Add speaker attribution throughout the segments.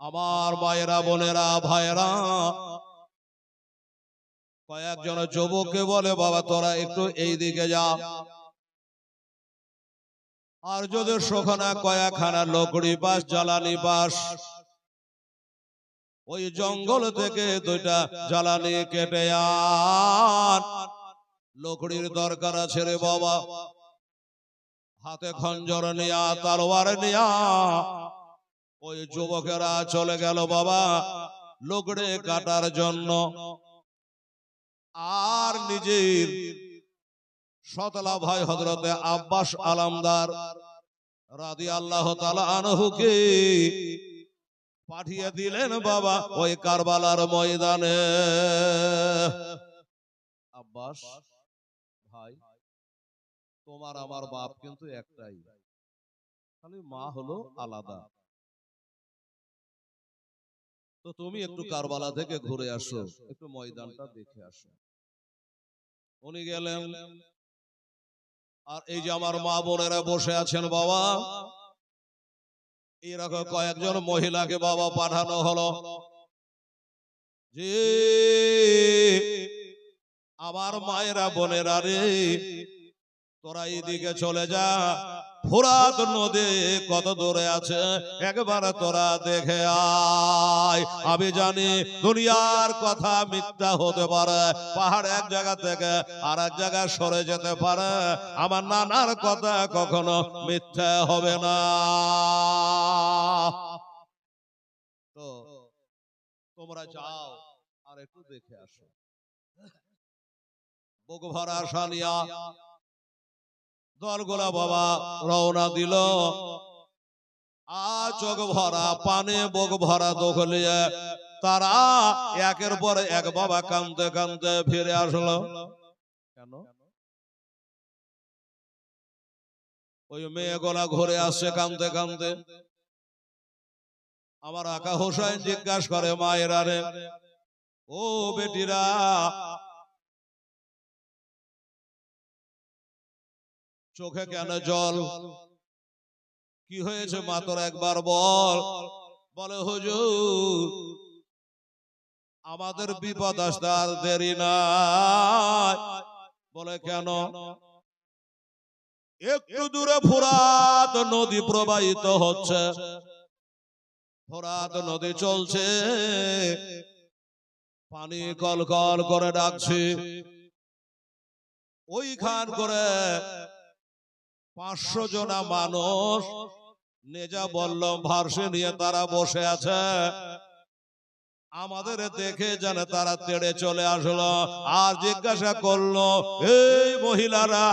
Speaker 1: আমার মায়েরা বোনেরা ভাইয়েরা কয়েকজন যুবককে বলে বাবা তোরা একটু এই দিকে যা। আর যদি সেখানে কয়েকখানা লকড়ি বাস জ্বালানি বাস ওই জঙ্গল থেকে দুইটা জ্বালানি কেটে আন। লকড়ির দরকার আছে রে বাবা, হাতে খঞ্জর নিয়া তলোয়ার নিয়া ওই যুবকেরা চলে গেল বাবা লকড়ি কাটার জন্য। আর নিজের সতলা ভাই হযরতে আব্বাস আলমদার রাদিয়াল্লাহু তাআলা আনহুকে পাঠিয়ে দিলেন বাবা ওই কারবালার ময়দানে। আব্বাস ভাই, তোমার আমার বাপ কিন্তু একটাই, খালি মা হলো আলাদা। তো তুমি একটু কারবালা থেকে ঘুরে আসো, একটু ময়দানটা দেখে আসো। উনি গেলেন। আর এই যে আমার মা বোনেরা বসে আছেন বাবা, এরকম কয়েকজন মহিলাকে বাবা পাঠানো হলো যে আমার মায়েরা বোনেরা রে, তোরা এইদিকে চলে যা, ফোরাত নদী কত দূরে আছে একবার তোরা দেখে আয়। আমি জানি দুনিয়ার কথা মিথ্যা হতে পারে, পাহাড় এক জায়গা থেকে আর এক জায়গায় সরে যেতে পারে, আমার নানার কথা কখনো মিথ্যা হবে না। তো তোমরা যাও আর একটু দেখে আসো। বুক ভরা আশা নিয়া দলগুলা বাবা রওনা দিল। আর চোখ ভরা পানে বুক ভরা দুঃখ নিয়ে তারা একের পর এক বাবা কাঁদতে কাঁদতে ফিরে আসলো। কেন? ওই মেয়েগুলা ঘুরে আসছে কাঁদতে কাঁদতে। আমার আকা হোসেন জিজ্ঞাসা করে মায়েরা রে, ও বেটিরা, চোখে কেন জল? কি হয়েছে মা তোর একবার বল। বলে হুজুর আমাদের বিপদ আসতে আর দেরি নাই। বলে কেন? একটু দূরে ফোরাত নদী প্রবাহিত হচ্ছে, ফোরাত নদী চলছে, পানি কলকল করে ডাকছে। ওইখান করে 500 জনা মানুষ নেজা বললাম ভার্সে নিয়ে তারা বসে আছে। আমাদের দেখে যেন তারা তেড়ে চলে আসলো আর জিজ্ঞাসা করলো, এই মহিলারা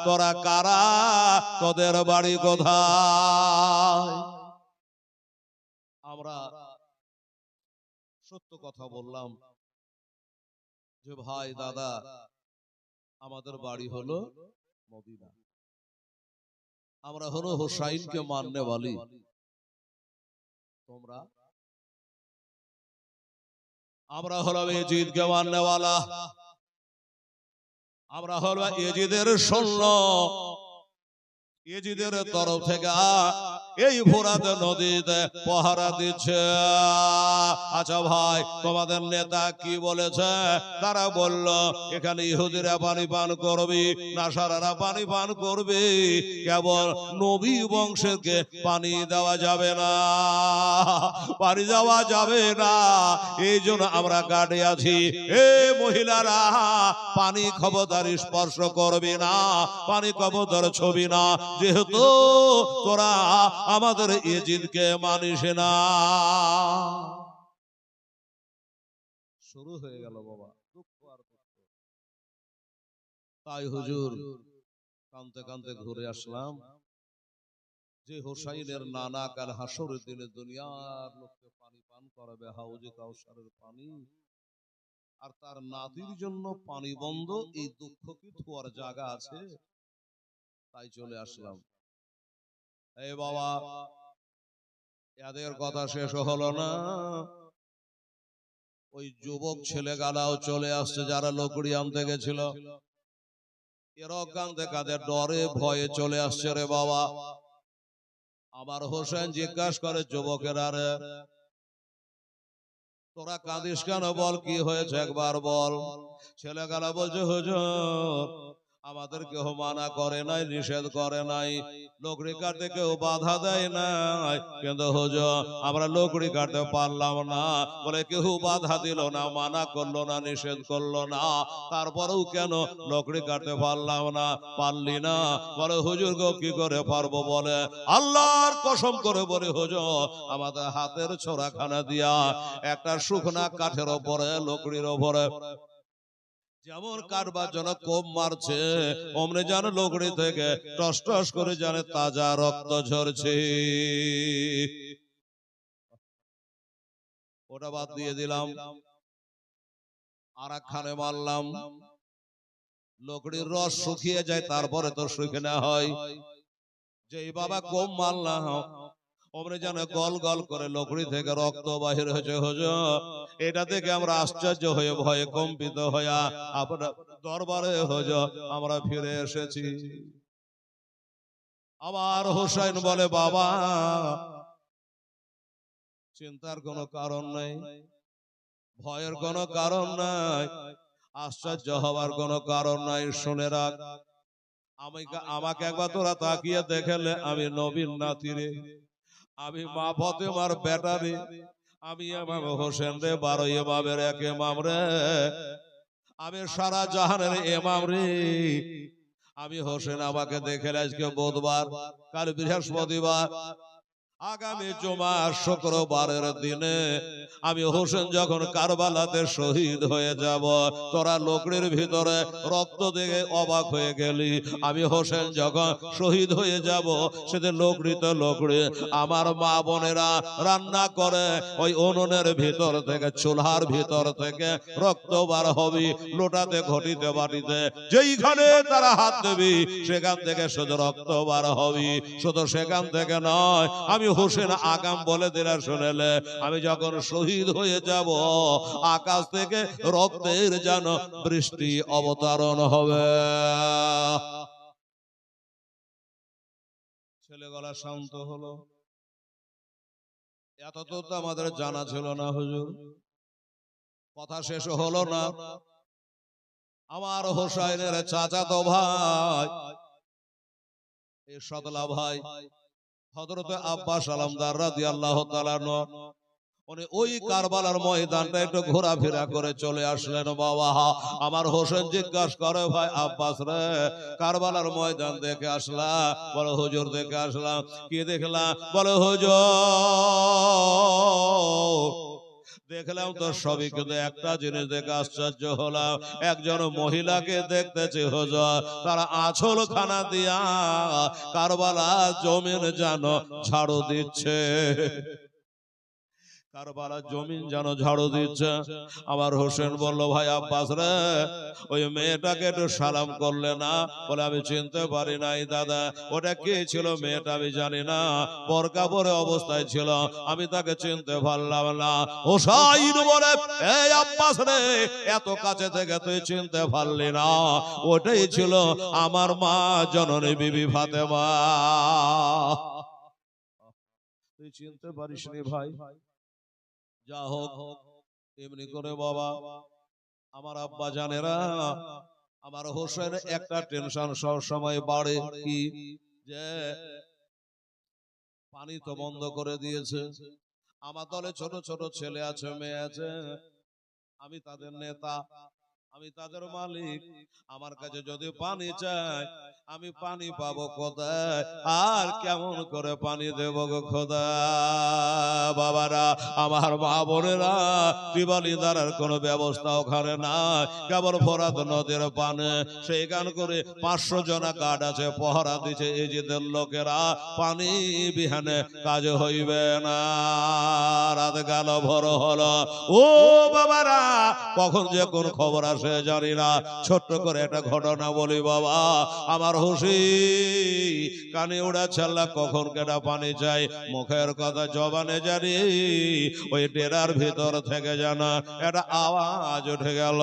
Speaker 1: তোরা কারা, তোদের বাড়ি কোথায়? আমরা সত্য কথা বললাম যে ভাই দাদা আমাদের বাড়ি হলো মদিনা, আমরা হলো হুসাইনকে মাননে वाली। তোমরা? আমরা হলো ইয়াজিদকে মাননে वाला, আমরা হলো ইয়াজিদের সৈন্য। ইয়াজিদের তরফ থেকে এই ফোরাত নদীতে পাহারা দিচ্ছে। আচ্ছা ভাই তোমাদের নেতা কি বলেছে? তারা বলল এখানে ইহুদিরা পানি পান করবে, নাসারারা পানি পান করবে, কেবল নবী বংশকে পানি দেওয়া যাবে না, পানি দেওয়া যাবে না। এই জন্য আমরা কাটে আছি। এ মহিলারা পানি খবরদার স্পর্শ করবে না, পানি খবরদার ছবি না, যেহেতু তোরা আমাদের ইয়াজিদকে মানিস না। শুরু হয়ে গেল বাবা দুঃখ আর দুঃখ। তাই হুজুর কাঁদতে কাঁদতে ঘুরে আসলাম যে হোসাইনের নানা কাল হাসরের দিনে দুনিয়ার লোককে পানি পান করাবে হাউজে কাউসারের পানি, আর তার নাতির জন্য পানি বন্ধ। এই দুঃখ কি থোয়ার জায়গা আছে? তাই চলে আসলাম। এই বাবা এদের কথা শেষ হলো না, ওই যুবক ছেলে গালাও চলে আসছে যারা লকড়ি আনতে গেছিল। এরাও কাঁদতে কাঁদতে ডরে ভয়ে চলে আসছে রে বাবা। আমার হোসেন জিজ্ঞাসা করে, যুবকেরা রে, তোরা কাঁদিস কেন? বল কি হয়েছে একবার বল। ছেলেগুলা বলছে, হুজুর আমাদের কেউ মানা করে নাই, নিষেধ করে নাই, লকড়ি কাটতে কেউ বাধা দেয় নাই, কিন্তু হুজুর আমরা লকড়ি কাটতে পারলাম না। বলে কেউ বাধা দিল না, মানা করলো না, নিষেধ করলো না, তারপরেও কেন লকড়ি কাটতে পারলাম না? পারলি না? বলে হুজুর গো কি করে পারবো? বলে আল্লাহর কসম করে বলে হুজুর আমাদের হাতের ছোড়াখানা দিয়া একটা শুকনা কাঠের ওপরে, লকড়ির ওপরে যেমন কাটবার জন্য কোপ মারছে, অমনি যেন লকড়ি থেকে টস টস করে জানে তাজা রক্ত ঝরছে। ওটা বাদ দিয়ে দিলাম, আর একখানে মারলাম, লকড়ির রস শুকিয়ে যায়, তারপরে তো শুকিয়ে হয়। যেই বাবা কোপ মারলাম, অমনি যেন গল গল করে লকড়ি থেকে রক্ত বাহির হয়েছে। হুজুর এটা দেখে আমরা আশ্চর্য হয়ে ভয়ে কম্পিত হইয়া আপনার দরবারে হুজুর আমরা ফিরে এসেছি। আবার হোসেন বলে, বাবা চিন্তার কোনো কারণ নেই, ভয়ের কোনো কারণ নাই, আশ্চর্য হওয়ার কোনো কারণ নাই। শুনে রাখ, আমাকে একবার তোরা তাকিয়ে দেখলে আমি নবীর নাতিরে, আমি মা ফাতেমার বেটা রে, আমি ইমাম হোসেন রে, 12 ইমামের এক ইমাম রে, আমি সারা জাহানের ইমাম রে। আমি হোসেন, আমাকে দেখে আজকে বুধবার, কাল বৃহস্পতিবার, আগামী জুমা শুক্রবারের দিনে আমি হোসেন যখন কারবালাতে শহীদ হয়ে যাব, তোরা লকড়ির ভিতরে রক্ত দেখে অবাক হয়ে গেলি। আমি হোসেন যখন শহীদ হয়ে যাব, সেদিন লকড়িতে লকড়ি আমার মা বোনেরা রান্না করে ওই উনুনের ভিতর থেকে, চুলহার ভিতর থেকে রক্ত বার হবে, লোটাতে ঘটিতে বাটিতে যেইখানে তারা হাত দেবি সেখান থেকে শুধু রক্ত বার হবে। শুধু সেখান থেকে নয়, আমি হোসেন আগাম বলে দিলা শুনেলে, আমি যখন শহীদ হয়ে যাব আকাশ থেকে রক্তের যেন বৃষ্টি অবতারণ হবে। ছেলেগুলা শান্ত হলো। এত তো আমাদের জানা ছিল না হুজুর। কথা শেষ হলো না। আমার হোসেনের চাচাতো ভাই, এই সদলা ভাই হযরত আব্বাস আলমদার রাদিয়াল্লাহু তাআলা আনহু, উনি ওই কারবালার ময়দানটা একটু ঘোরাফেরা করে চলে আসলেন। বাবা আমার হোসেন জিজ্ঞাসা করে, ভাই আব্বাস রে, কারবালার ময়দান দেখে আসলাম? বলে হুজুর দেখে আসলাম। কি দেখলাম? বলে হুজুর দেখলাম তো সবই, কিন্তু একটা জিনিস দেখে আশ্চর্য হলাম, একজন মহিলাকে দেখতেছি হুজুর, তারা আঁচল খানা দিয়া কারবালা জমিন যেন ঝাড়ু দিচ্ছে, কারবালা জমিন যেন ঝাড়ু দিচ্ছে। আমার হোসেন বলল, ভাই আব্বাস রে, ওই মেয়েটাকে একটু সালাম করলে না? বলে আমি চিনতে পারি নাই দাদা, ওটা কে ছিল মেয়েটা আমি জানি না, বোরকা পরে অবস্থায় ছিল, আমি তাকে চিনতে পারলাম না। হোসাইন বলে, এই আব্বাস রে, এত কাছে থেকে তুই চিনতে পারলি না? ওটাই ছিল আমার মা জননী বিবি ফাতেমা। তুই চিনতে পারিস নি ভাই? যা হোক, এমনি করে বাবা আমার আব্বা জানেরা, আমার হোসেন একটা টেনশন সব সময় বাড়ে, কি যে পানি তো বন্ধ করে দিয়েছে, আমার দলে ছোট ছোট ছেলে আছে, মেয়ে আছে, আমি তাদের নেতা, আমি তাদের মালিক, আমার কাছে যদি পানি চাই আমি পানি পাবো কোথায়, আর কেমন করে পানি দেব গো খোদা? বাবারা আমার মা বোনেরা, টিউবওয়েল দ্বারার কোনো ব্যবস্থা ওখানে নাই, কেবল ফোরাত নদীর পানে, সেই গান করে 500 জনা গার্ড আছে, পহরা দিচ্ছে, এজিদের লোকেরা, পানি বিহানে কাজ হইবে না। রাত গেল, ভোর হলো, ও বাবারা কখন যে কোন খবর আসে জানি না। ছোট্ট করে একটা ঘটনা বলি বাবা, আমার হুশি কানে ওড়া ছাল্লা, কখন কেটা পানি চাই, মুখের কথা জবানে জানি ওই ডেরার ভিতর থেকে যেন একটা আওয়াজ উঠে গেল,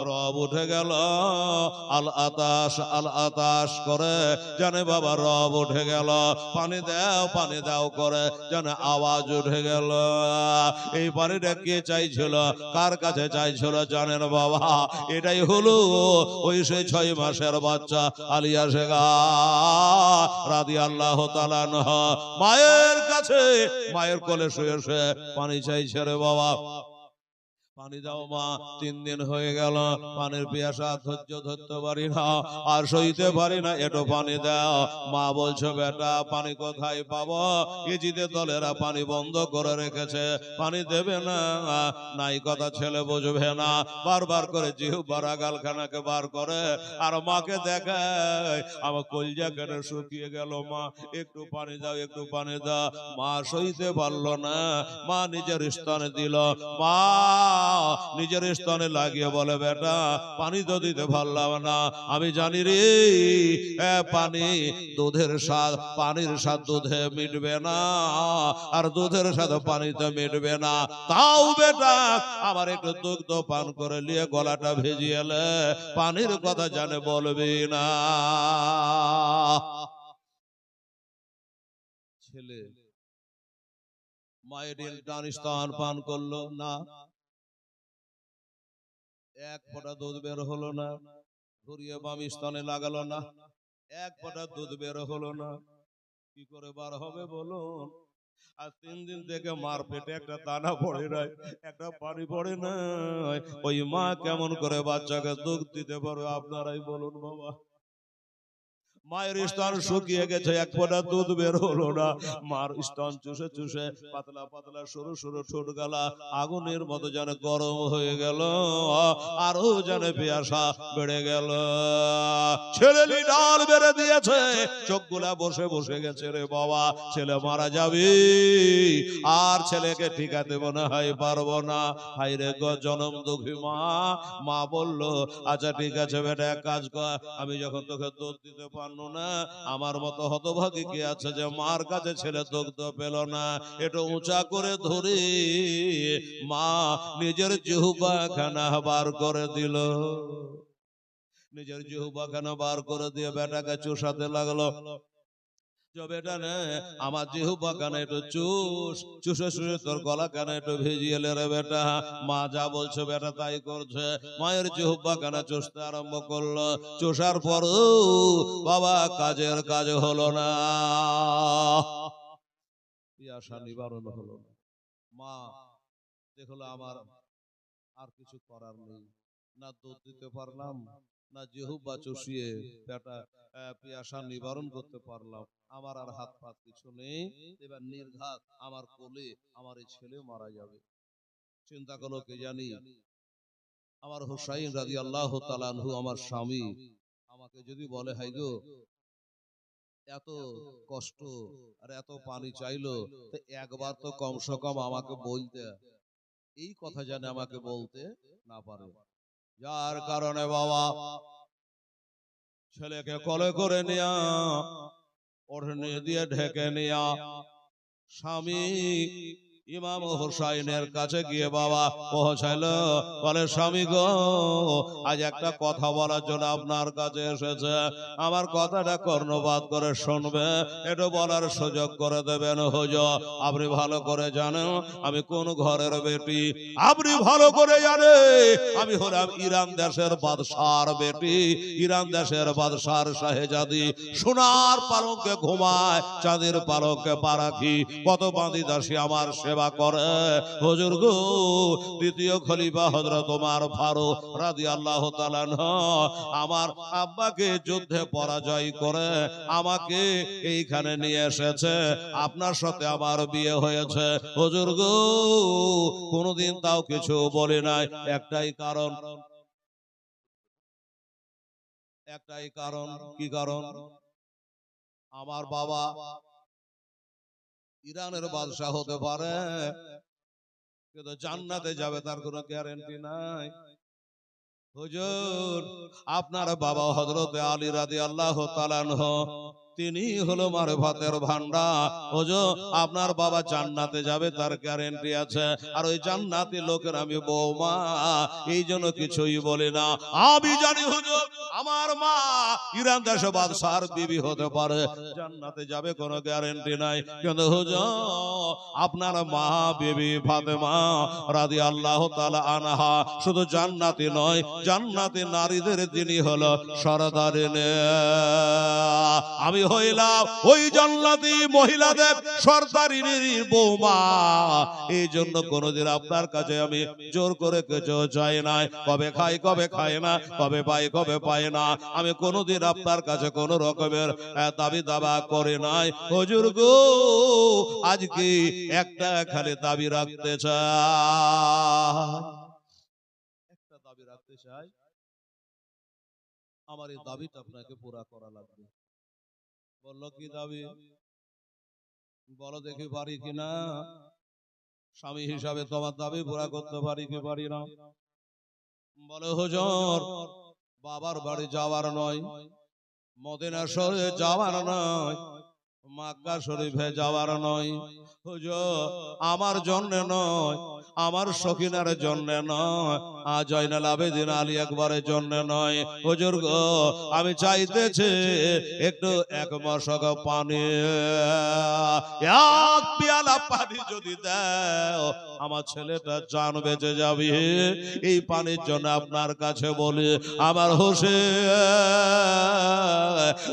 Speaker 1: রব উঠে গেল, আল আতাশ করে জানে বাবা, রব উঠে গেল, পানি দাও করে যেন আওয়াজ উঠে গেল। এই পানিটা কে চাইছিল, কার কাছে চাইছিল জানেন বাবা? এটাই হলো ওই সেই 6 মাসের বাচ্চা আলিয়া শেখা রাদিয়াল্লাহু তাআলা আনহা মায়ের কাছে, মায়ের কোলে শুয়ে শুয়ে পানি চাইছে রে বাবা। পানি দাও মা। 3 দিন হয়ে গেল, পানির পিয়াসা ধৈর্য ধরতে পারি না, আর সইতে পারি না, একটু পানি দাও। মা বলছো বেটা পানি কোথায় পাবো? ইজিদে দলেরা পানি বন্ধ করে রেখেছে, পানি দেবে না। নাই কথা ছেলে বুঝবে না, বারবার করে জিহ্বার গালখানাকে বার করে আর মাকে দেখায়, আমার কলজা কেটে শুকিয়ে গেল, মা একটু পানি দাও, একটু পানি দাও। মা সইতে পারলো না, মা নিজের স্থানে দিল। মা নিজের স্তনে লাগিয়ে বলে বেটা পানি তো দিতে পারলাম না, আমি জানি রে পানি দুধের স্বাদ, পানির স্বাদ দুধে মিটবে না, আর দুধের স্বাদ পানিতে মিটবে না, তাও বেটা আমার একটু দুগ্ধ পান করে নিয়ে গলাটা ভেজিয়ে এলে পানির কথা জানে বলবি না। ছেলে মায়ের টান স্তন পান করলো না, এক ফোঁটা দুধ বের হলো না, ঘুরিয়ে বাম স্তনে লাগালো না, এক ফোঁটা দুধ বের হলো না। কি করে বার হবে বলুন? আর 3 দিন থেকে মার পেটে একটা দানা পড়ে নাই, একটা পানি পড়ে নাই। ওই মা কেমন করে বাচ্চাকে দুধ দিতে পারবে আপনারাই বলুন বাবা? মায়ের স্তন শুকিয়ে গেছে, এক ফোঁটা দুধ বের হলো না। মার স্তন চুষে চুষে পাতলা পাতলা সরু সরু ঠোঁট গালা আগুনের মতো যেন গরম হয়ে গেল, আরো যেন পিয়াসা বেড়ে গেল। ছেলে ডাল বেড়ে দিয়েছে, চোখগুলা বসে বসে গেছে রে বাবা, ছেলে মারা যাবে, আর ছেলেকে ঠিকাতে মনে হয় পারবো না। হাইরে গো জনম দুঃখী মা। মা বলল আচ্ছা ঠিক আছে বেটা, এক কাজ কর, আমি যখন তোকে দুধ দিতে পারবো না, আমার মতো হতভাগী কে আছে যে মার কাছে ছেলে দুগ্ধ পেল না? একটু উঁচা করে ধরে মা নিজের জিহ্বা খানা বার করে দিল, নিজের জিহ্বা খানা বার করে দিয়ে বেটাকে চুষাতে লাগলো। বেটা নে আমার জিহ্বা কানে একটু চুষে চুষে তোর গলা কানে একটু ভিজিয়ে লে রে বেটা। মা যা বলছে বেটা তাই করছে, মায়ের জিহ্বা কানে চুষতে আরম্ভ করলো। চুষার পর বাবা কাজের কাজ হলো না, পিয়াসা নিবারণ হলো না। মা দেখলো আমার আর কিছু করার নেই, না দুধ দিতে পারলাম, না জিহ্বা চুষিয়ে পেটা পিয়াসা নিবারণ করতে পারলাম, আমার আর হাত পাত কিছু নেই, এবার নির্ঘাত আমার কোলে আমার এই ছেলে মারা যাবে। চিন্তা করলো কে জানি আমার হুসাইন রাদিয়াল্লাহু তাআলা আনহু আমার স্বামী আমাকে যদি বলে হাই গো এত কষ্ট আর এত পানি চাইলো, তো একবার তো কমসে কম আমাকে বলতে, এই কথা জানে আমাকে বলতে না পারে। যার কারণে বাবা ছেলেকে কোলে করে নিয়া ওড়নি দিয়ে ঢেকে নিয়া স্বামী ইমাম হুসাইনের কাছে গিয়ে বাবা পৌঁছাইলো। বলে স্বামী গো আজ একটা কথা বলার জন্য আপনার কাছে এসেছে, আমার কথাটা কর্ণপাত করে শুনবে, এটা বলার সুযোগ করে দেবেন হুজুর। আপনি ভালো করে জানেন আমি কোন ঘরের বেটি, আপনি ভালো করে জানেন আমি হলাম ইরান দেশের বাদশার বেটি, ইরান দেশের বাদশার শাহজাদি। সোনার পালঙ্কে ঘুমায়, চাঁদের পালঙ্কে পা রাখি, কত বাঁধি দাসী আমার সেবা করে। হুজুর গো দ্বিতীয় খলিফা হযরত ওমর ফারুক রাদিয়াল্লাহু তাআলা আমার আব্বাকে যুদ্ধে পরাজয় করে আমাকে এইখানে নিয়ে এসেছে, আপনার সাথে আমার বিয়ে হয়েছে। হুজুর গো কোনদিন তাও কিছু বলি নাই, একটাই কারণ, একটাই কারণ। কি কারণ? আমার বাবা ইরানের বাদশাহ হতে পারে, কিন্তু জান্নাতে যাবে তার কোনো গ্যারান্টি নাই। হুজুর আপনার বাবা হযরত আলী রাদিয়াল্লাহু তাআলা আনহু তিনি হলো মারফতের ভান্ডার। ওজো আপনার বাবা জান্নাতে যাবে তার গ্যারেন্টি আছে। আর ওই জান্নাতি লোকের আমি বৌমা, এই জন্য কিছুই বলি না। আমি জানি হুজুর আমার মা ইরান দেশে বাদশার বিবি হতে পারে, জান্নাতে যাবে কোনো গ্যারেন্টি নাই। কিন্তু হুজুর আপনার মা বিবি ফাতেমা রাদিয়াল্লাহু তাআলা আনহা শুধু জান্নাতি নয়, জান্নাতি নারীদের তিনি হলো সরদারিনে। আমি হইলাম ওই জান্নাতি মহিলাদের সরদারিনীর বৌমা। এই জন্য কোনদিন আপনার কাছে আমি জোর করে কিছু চাই নাই। কবে খাই কবে খাই না, কবে পাই কবে পাই না, আমি কোনদিন আপনার কাছে কোন রকমের দাবি দাবা করে নাই। হুজুর গো আজকে একটা খালি দাবি রাখতে চাই, একটা দাবি রাখতে চাই। আমার এই দাবিটা আপনাকে পুরা করা লাগবে। বললো কি দাবি? বলো দেখি পারি কিনা। স্বামী হিসাবে তোমার দাবি পুরা করতে পারি কি পারি না? বলে হুজুর বাবার বাড়ি যাওয়ার নয়, মদিনা শরীফে যাওয়ার নয়, মক্কা শরীফে যাওয়ার নয়, হুজুর আমার জন্য নয়, আমার সখিনার জন্য নয়, জয়নাল আবেদিন আলী আকবরের জন্য নয়। হুজুর গো আমি চাইতেছি একটু এক মশক পানি, এক পেয়ালা পানি যদি দাও আমার ছেলেটা জান বেঁচে যাবে। এই পানির জন্য আপনার কাছে বলি আমার হোসেন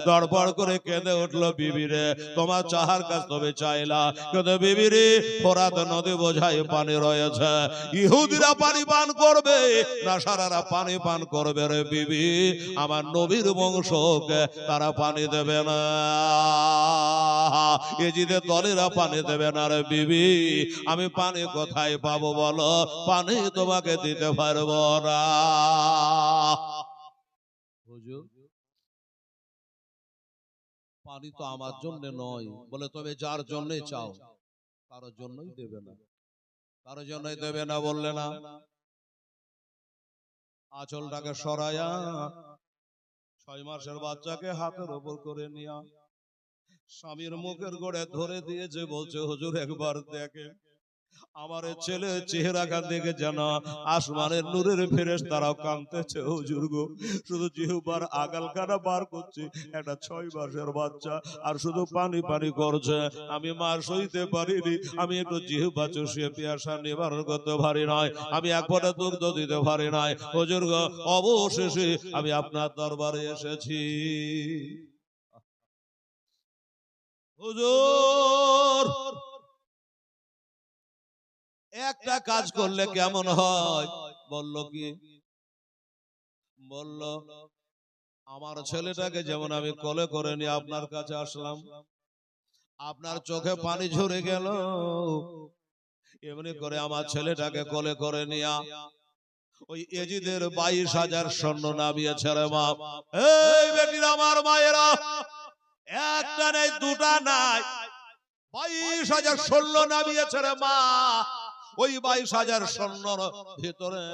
Speaker 1: দরবার করে কেঁদে উঠলো, বিবি রে তোমার চাহার কাছ তবে চাইলা, কিন্তু বিবি রে ফোরাত নদী বোঝাই পানি রয়েছে, ইহুদিরা পানি পান করবে, নাসারারা পানি পান করবে রে বিবি, আমার নবীর বংশকে তারা পানি দেবে না, এজিদের দলেরা পানি দেবে না রে বিবি, আমি পানি কোথায় পাবো বলো? পানি তোমাকে দিতে পারবো না। হুজুর পানি তো আমার জন্য নয়। বলে তবে যার জন্যই চাও কারোর জন্যই দেবে না, কারোর জন্যই দেবে না। বললে না আঁচলটাকে সরায়া 6 মাসের বাচ্চাকে হাতের ওপর করে নিয়া স্বামীর মুখের গোড়ে ধরে দিয়েছে, বলছে হুজুর একবার দেখে আমার ছেলে চেহারাটা দেখে যেন আসমানের নূরের ফেরেশতারাও কাঁদতেছে। হুজুর গো শুধু জিহ্বার আগালখানা বার করছে, একটা 6 মাসের বাচ্চা আর শুধু পানি পানি করছে, আমি মার সইতে পারিনি, আমি একটু জিহ্বা চুষিয়ে পিয়াসা নিবারণ করতে পারি নাই, আমি এক ফোঁটা দুগ্ধ দিতে পারি নাই। হুজুর গো অবশেষে আমি আপনার দরবারে এসেছি। হুজুর একটা কাজ করলে কেমন হয়? বলল কি? বলল আমার ছেলেটাকে যেমন আমি কোলে করে নিয়ে আপনার কাছে আসলাম, আপনার চোখে পানি ঝরে গেল, এমনি করে আমার ছেলেটাকে কোলে করে নিয়া ওই এজিদের 22,000 সৈন্য নামিয়েছে রে মা। এই বেটিরা আমার মায়েরা, একটা নেই দুটা নাই, 22,000 সৈন্য নামিয়েছে রে মা। ওই 22,000 সৈন্যর ভিতরে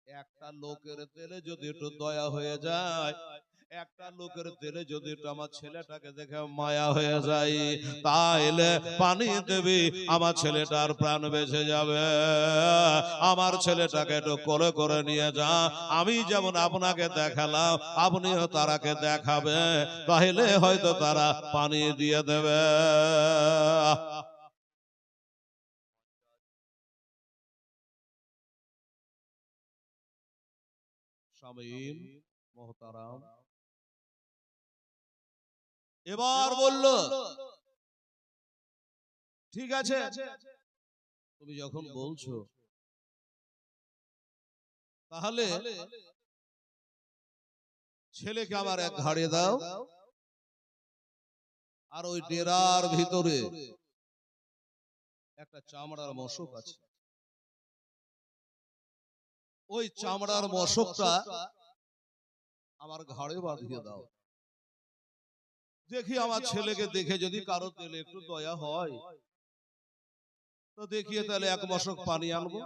Speaker 1: একটা লোকের তেলে যদি একটু দয়া হয়ে যায়, একটা লোকের তেলে যদি একটু আমার ছেলেটাকে দেখে মায়া হয়ে যায়, তাইলে পানি দেবে আমার ছেলেটার প্রাণ বেঁচে যাবে। আমার ছেলেটাকে একটু কোলে করে নিয়ে যা, আমি যেমন আপনাকে দেখালাম আপনিও তারাকে দেখাবে, তাহলে হয়তো তারা পানি দিয়ে দেবে। শামীম মোহতারাম এবার বলল ঠিক আছে তুমি যখন বলছো তাহলে ছেলেকে আমার এক ঘাড়ে দাও, আর ওই ডেরার ভিতরে একটা চামড়ার মশক আছে, ওই চামড়ার মশকটা আমার ঘাড়ে বাঁধিয়ে দাও। দেখি আমার ছেলেকে দেখে যদি কারো তেলে একটু দয়া হয় তো দেখিয়ে তাহলে এক মশক পানি আনবো,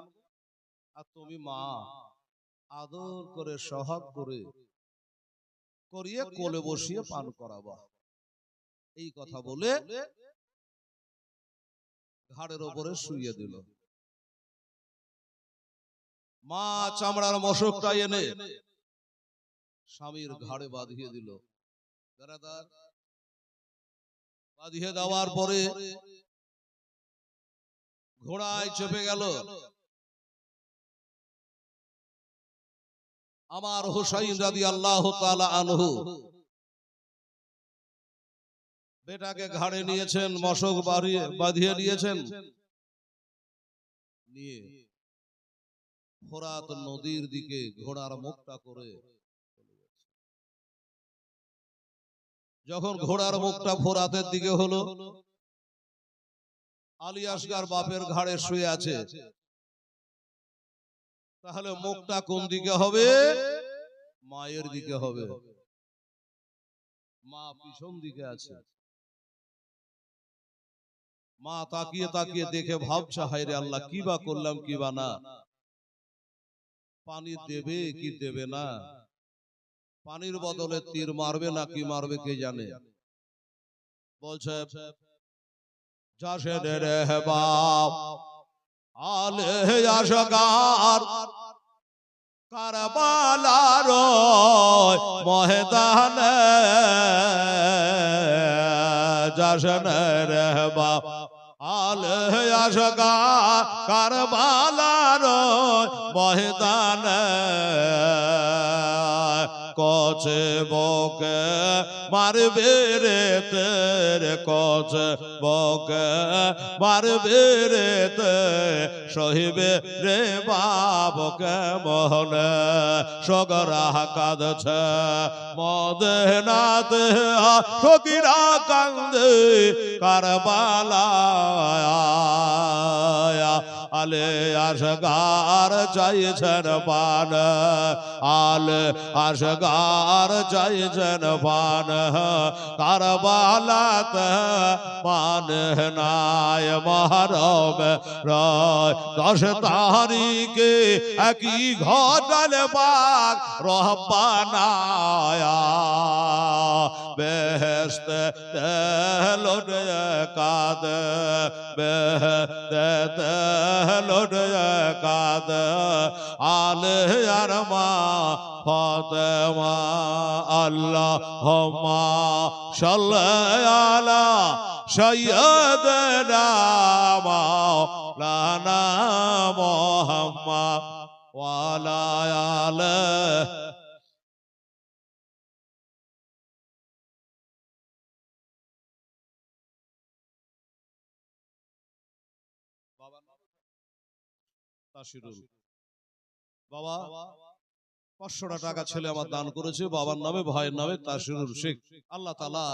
Speaker 1: আর তুমি মা আদর করে সহাগ করে করিয়ে কোলে বসিয়ে পান করাবো। এই কথা বলে ঘাড়ের ওপরে শুইয়ে দিল। মা চামড়ার মশকটা এনে স্বামীর ঘাড়ে বাঁধিয়ে দিল। বাঁধিয়ে দেওয়ার পরে ঘোড়ায় চেপে গেল। আমার হুসাইন রাদিয়াল্লাহু তাআলা আনহু বেটাকে ঘাড়ে নিয়েছেন, মশক বাঁধিয়ে নিয়েছেন, নিয়ে ফোরাত নদীর দিকে ঘোড়ার মুখটা করে। যখন ঘোড়ার মুখটা ফোরাতের দিকে হলো, আলী আসগার বাপের ঘাড়ে শুয়ে আছে, তাহলে মুখটা কোন দিকে হবে? মায়ের দিকে হবে। মা পিছন দিকে আছে। মা তাকিয়ে তাকিয়ে দেখে ভাবছে, হায়রে আল্লাহ, কি বা করলাম, কি বা না। পানি দেবে কি দেবে না, পানির বদলে তীর মারবে না কি মারবে কে জানে। বলছে, জাসের বাপ আলে আসগার কারবালার ময়দানে, জাসের বাপ আলে আসগার কারবালার ময়দানে, কচে বকে মারবে রে তেরে, কচে বকে মারবে রে তে, সহিবে রে বাবকে মহনে। সগরা কাঁদছে মদিনাতে, সখীরা কান্দে কারবালায়। আলে আসগার চাইছেন পান, আলে আসগার চাইছেন পান, কারবালাতে পান নাই। মহরম রায় 10 তারিখে একই ঘটল পাক রহবানা, বেহেশতে লোটে কাদ, বেহেশতে লোটে কাদ। আলে আরমা ফাতেমা, আল্লাহুম্মা সাল্লি আলা সাইয়্যিদিনা মাওলানা মুহাম্মদ ওয়া আলা আলিহি। বাবা 500 টাকা ছেলে আমার দান করেছে, বাবার নামে ভাইয়ের নামে তাসিরুল শেখ। আল্লাহ তাআলা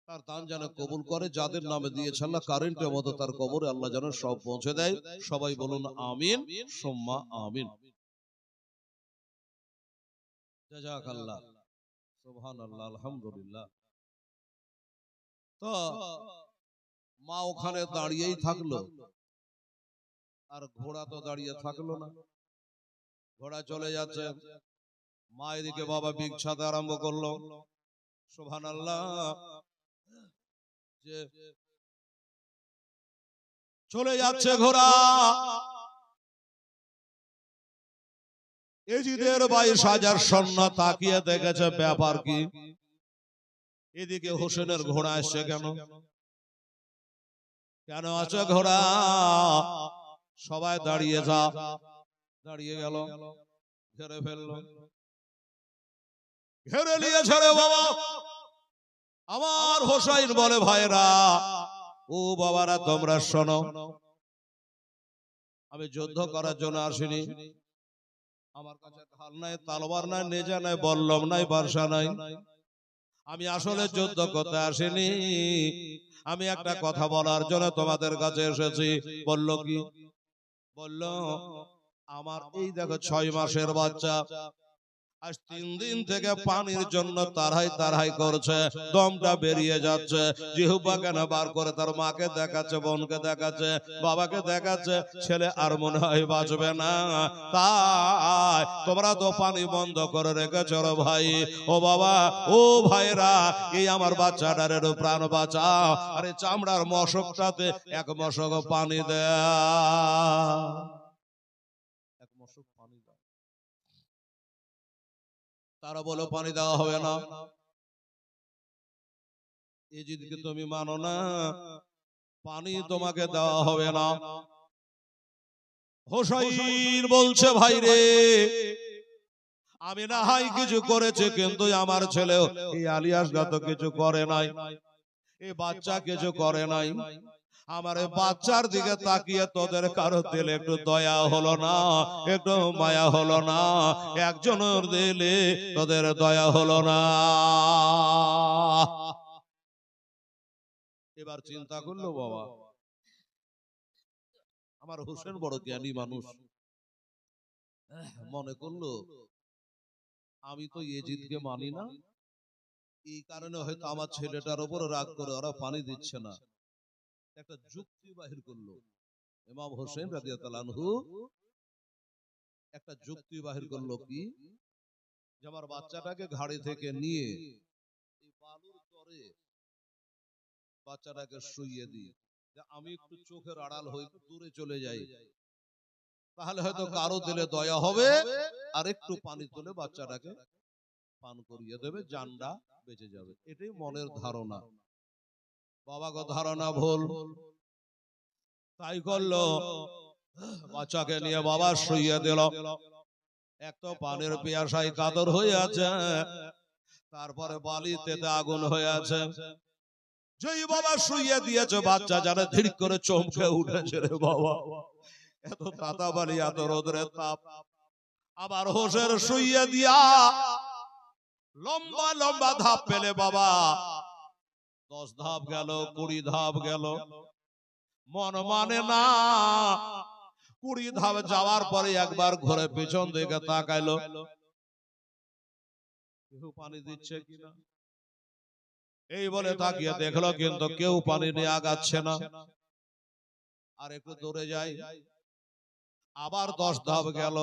Speaker 1: তার দান যেন কবুল করে। যাদের নামে দিয়েছে আল্লাহ কারেন্টের মতো তার কবরে আল্লাহ যেন সব পৌঁছে দেয়। সবাই বলুন আমিন সুম্মা আমিন। জাযাকাল্লাহ, সুবহানাল্লাহ, আলহামদুলিল্লাহ। তো মা ওখানে দাঁড়িয়েই থাকলো, আর ঘোড়া তো দাঁড়িয়ে থাকলো না। ঘোড়া চলে যাচ্ছে, মা এদিকে বাবা বিছাতে আরম্ভ করলো। সুবহানাল্লাহ, যে চলে যাচ্ছে ঘোড়া। এজিদের 22,000 সৈন্য তাকিয়ে দেখেছে ব্যাপার কি, এদিকে হোসেনের ঘোড়া আসছে কেন, কেন আছে ঘোড়া? সবাই দাঁড়িয়ে যা, দাঁড়িয়ে গেল, ঘেরে ফেললো, ঘেরে নিয়েছে রে বাবা। আমার হোসাইন বলে, ভাইরা ও বাবারা তোমরা শোনো, আমি যুদ্ধ করার জন্য আসিনি। আমার কাছে ঢাল নাই, তলোয়ার নাই, নেজা নাই, বল্লম নাই, বর্ষা নাই। আমি আসলে যুদ্ধ করতে আসিনি, আমি একটা কথা বলার জন্য তোমাদের কাছে এসেছি। বলল কি? বলল, আমার এই দেখো 6 মাসের বাচ্চা, আজ 3 দিন থেকে পানির জন্য তাড়াই করছে, দমটা বেরিয়ে যাচ্ছে, জিহ্বা কেন বার করে তার মাকে দেখাচ্ছে, বোনকে দেখাচ্ছে, বাবাকে দেখাচ্ছে, ছেলে আর মনে হয় বাঁচবে না। তাই তোমরা তো পানি বন্ধ করে রেখেছো রে ভাই। ও বাবা, ও ভাইরা, এই আমার বাচ্চাটার প্রাণ বাঁচাও। আরে চামড়ার মশকটাতে এক মশক পানি দাও, এক মশক পানি দাও। তারা বলো পানি দেওয়া হবে না। এজিদকে তুমি মানো না, পানি তোমাকে দেওয়া হবে না। হোসাইন বলছে ভাই রে, আমি না হয় কিছু করেছে, কিন্তু আমার ছেলেও এই আলিয়াসগা তো কিছু করে নাই, এই বাচ্চা কিছু করে নাই। আমার বাচ্চার দিকে তাকিয়ে তোদের কারো দিলে একটু দয়া হলো না, একটু মায়া হলো না, একজনের দিলে তোদের দয়া হলো না। এবার চিন্তা করলো বাবা, আমার হোসেন বড় জ্ঞানী মানুষ, মনে করলো আমি তো এজিদকে মানি না, এই কারণে হয়তো আমার ছেলেটার উপর রাগ করে ওরা পানি দিচ্ছে না। একটা যুক্তি বাহির করলো ইমাম হোসেন রাদিয়াল্লাহু আনহু, একটা যুক্তি বাহির করলো কি, যে আমার বাচ্চাটাকে ঘাড়ি থেকে নিয়ে এই বালুর চরে বাচ্চাটাকে শুইয়ে দিই, যে আমি একটু চোখের আড়াল হই, দূরে চলে যাই, তাহলে হয়তো কারো দিলে দয়া হবে, আর একটু পানি তুলে বাচ্চাটাকে পান করিয়ে দেবে, জানটা বেঁচে যাবে। এটাই মনের ধারণা। বাবা গো ধারণা ভুল। তাই করলো, বাচ্চাকে নিয়ে বাবা শুইয়ে দিল। এক তো পানির পিয়াসায় কাতর হয়ে আছে, তারপরে বালিতে আগুন হয়ে আছে। যেই বাবা শুইয়ে দিয়েছে, বাচ্চা জানে ধীর করে চমকে উঠেছে, রে বাবা, এত তাতা বালি, এত রোদের তাপ। আবার হোসেন শুইয়ে দিয়া লম্বা লম্বা ধাপ পেলে বাবা, 10 ধাপ গেল, 20 ধাপ গেল, মন মানে না। 20 ধাপ যাওয়ার পরে একবার ঘুরে পিছন দিকে তাকাইলো, কেউ পানি দিচ্ছে কিনা, এই বলে তাকিয়ে দেখলো, কিন্তু কেউ পানি নিয়ে আগাচ্ছে না। আর একটু দূরে যাই, আবার 10 ধাপ গেল,